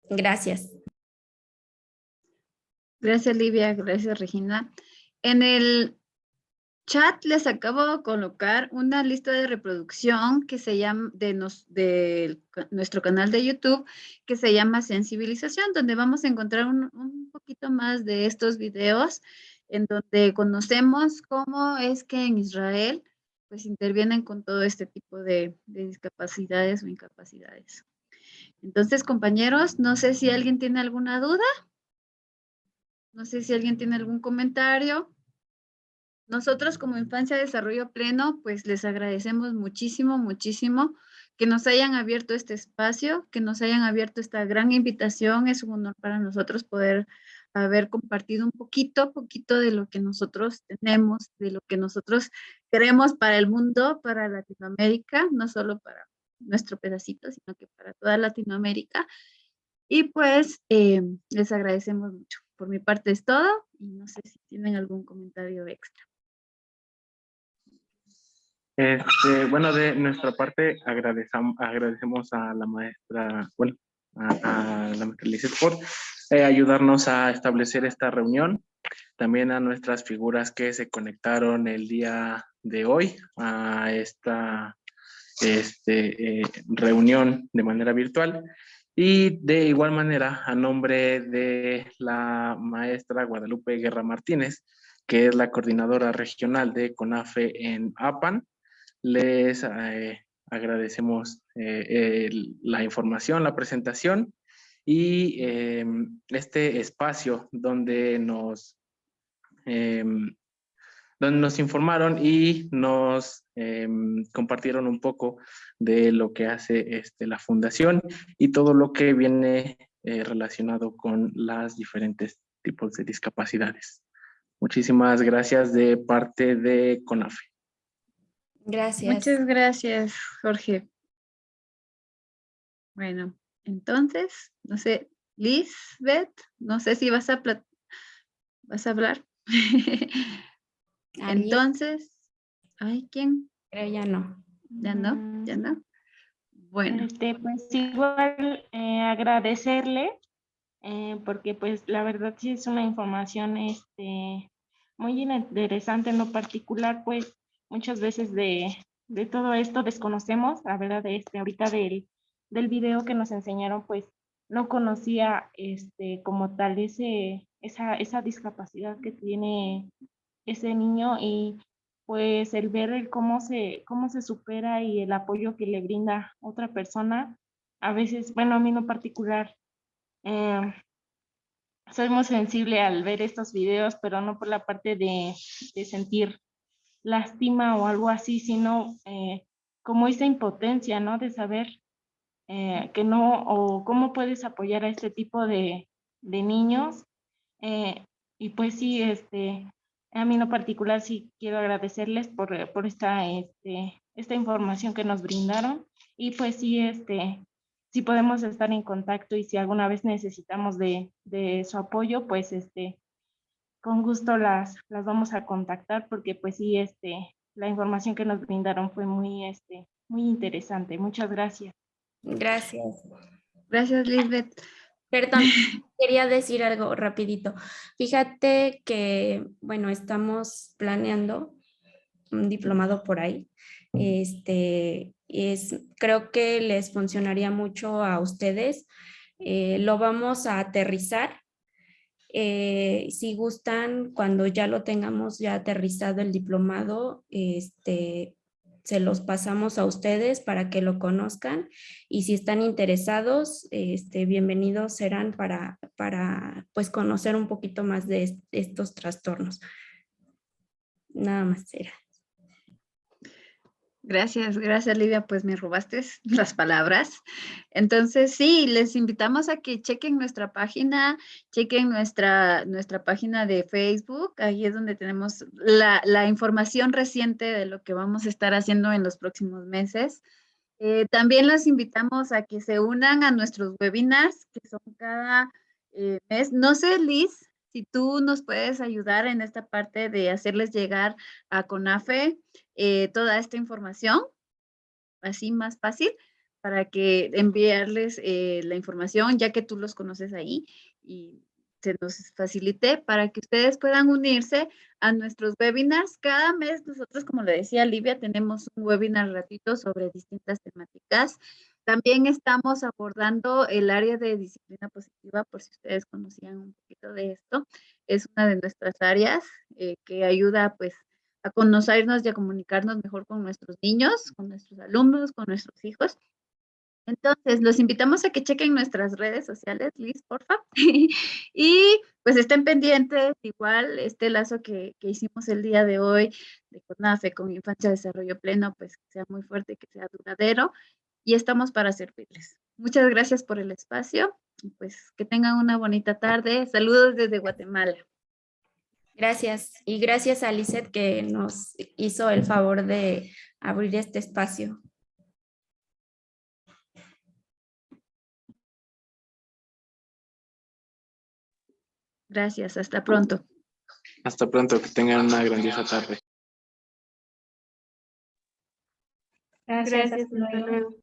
Gracias. Gracias, Livia. Gracias, Regina. En el chat les acabo de colocar una lista de reproducción que se llama de nuestro canal de YouTube, que se llama Sensibilización, donde vamos a encontrar un poquito más de estos videos en donde conocemos cómo es que en Israel pues intervienen con todo este tipo de discapacidades o incapacidades. Entonces, compañeros, no sé si alguien tiene alguna duda. No sé si alguien tiene algún comentario. Nosotros como Infancia Desarrollo Pleno, pues les agradecemos muchísimo, muchísimo que nos hayan abierto este espacio, que nos hayan abierto esta gran invitación. Es un honor para nosotros poder haber compartido un poquito de lo que nosotros tenemos, de lo que nosotros queremos para el mundo, para Latinoamérica, no solo para nuestro pedacito, sino que para toda Latinoamérica. Y pues les agradecemos mucho. Por mi parte es todo y no sé si tienen algún comentario extra. Bueno, de nuestra parte agradecemos a la maestra, bueno, a la maestra Lizeth por ayudarnos a establecer esta reunión. También a nuestras figuras que se conectaron el día de hoy a esta reunión de manera virtual. Y de igual manera, a nombre de la maestra Guadalupe Guerra Martínez, que es la coordinadora regional de CONAFE en APAN, les agradecemos la información, la presentación y este espacio donde nos informaron y nos compartieron un poco de lo que hace la fundación y todo lo que viene relacionado con las diferentes tipos de discapacidades. Muchísimas gracias de parte de CONAFE. Gracias. Muchas gracias, Jorge. Bueno, entonces, no sé, Lizbeth, no sé si vas a hablar. Entonces, ¿hay quién? Pero ya no. ¿Ya no? ¿Ya no? Bueno. Pues igual agradecerle, porque pues la verdad sí es una información muy interesante. En lo particular, pues muchas veces de todo esto desconocemos, la verdad, ahorita del video que nos enseñaron, pues no conocía como tal esa discapacidad que tiene ese niño, y pues el ver cómo se supera y el apoyo que le brinda otra persona. A veces, bueno, a mí en lo particular, soy muy sensible al ver estos videos, pero no por la parte de sentir lástima o algo así, sino como esa impotencia, ¿no? De saber que no, o cómo puedes apoyar a este tipo de niños. Y pues sí, a mí en lo particular sí quiero agradecerles por esta información que nos brindaron. Y pues sí, sí podemos estar en contacto, y si alguna vez necesitamos de su apoyo, pues con gusto las vamos a contactar porque pues sí, la información que nos brindaron fue muy interesante. Muchas gracias. Gracias. Gracias, Lisbeth. Perdón, quería decir algo rapidito. Fíjate que, bueno, estamos planeando un diplomado por ahí. Creo que les funcionaría mucho a ustedes. Lo vamos a aterrizar. Si gustan, cuando ya lo tengamos ya aterrizado el diplomado, se los pasamos a ustedes para que lo conozcan y si están interesados, bienvenidos serán para pues conocer un poquito más de estos trastornos. Nada más era. Gracias, gracias Livia, pues me robaste las palabras. Entonces sí, les invitamos a que chequen nuestra página, chequen nuestra página de Facebook, ahí es donde tenemos la información reciente de lo que vamos a estar haciendo en los próximos meses. También los invitamos a que se unan a nuestros webinars, que son cada mes. No sé, Liz, si tú nos puedes ayudar en esta parte de hacerles llegar a CONAFE toda esta información, así más fácil, para que enviarles la información, ya que tú los conoces ahí y se nos facilite para que ustedes puedan unirse a nuestros webinars. Cada mes nosotros, como le decía Livia, tenemos un webinar gratuito sobre distintas temáticas. También estamos abordando el área de disciplina positiva, por si ustedes conocían un poquito de esto. Es una de nuestras áreas que ayuda pues a conocernos y a comunicarnos mejor con nuestros niños, con nuestros alumnos, con nuestros hijos. Entonces, los invitamos a que chequen nuestras redes sociales, Liz, porfa. Y pues estén pendientes, igual este lazo que hicimos el día de hoy de CONAFE con Infancia de Desarrollo Pleno, pues que sea muy fuerte, que sea duradero. Y estamos para servirles. Muchas gracias por el espacio. Y pues que tengan una bonita tarde. Saludos desde Guatemala. Gracias. Y gracias a Lizeth que nos hizo el favor de abrir este espacio. Gracias. Hasta pronto. Hasta pronto, que tengan una grandiosa tarde. Gracias. Gracias, hasta luego.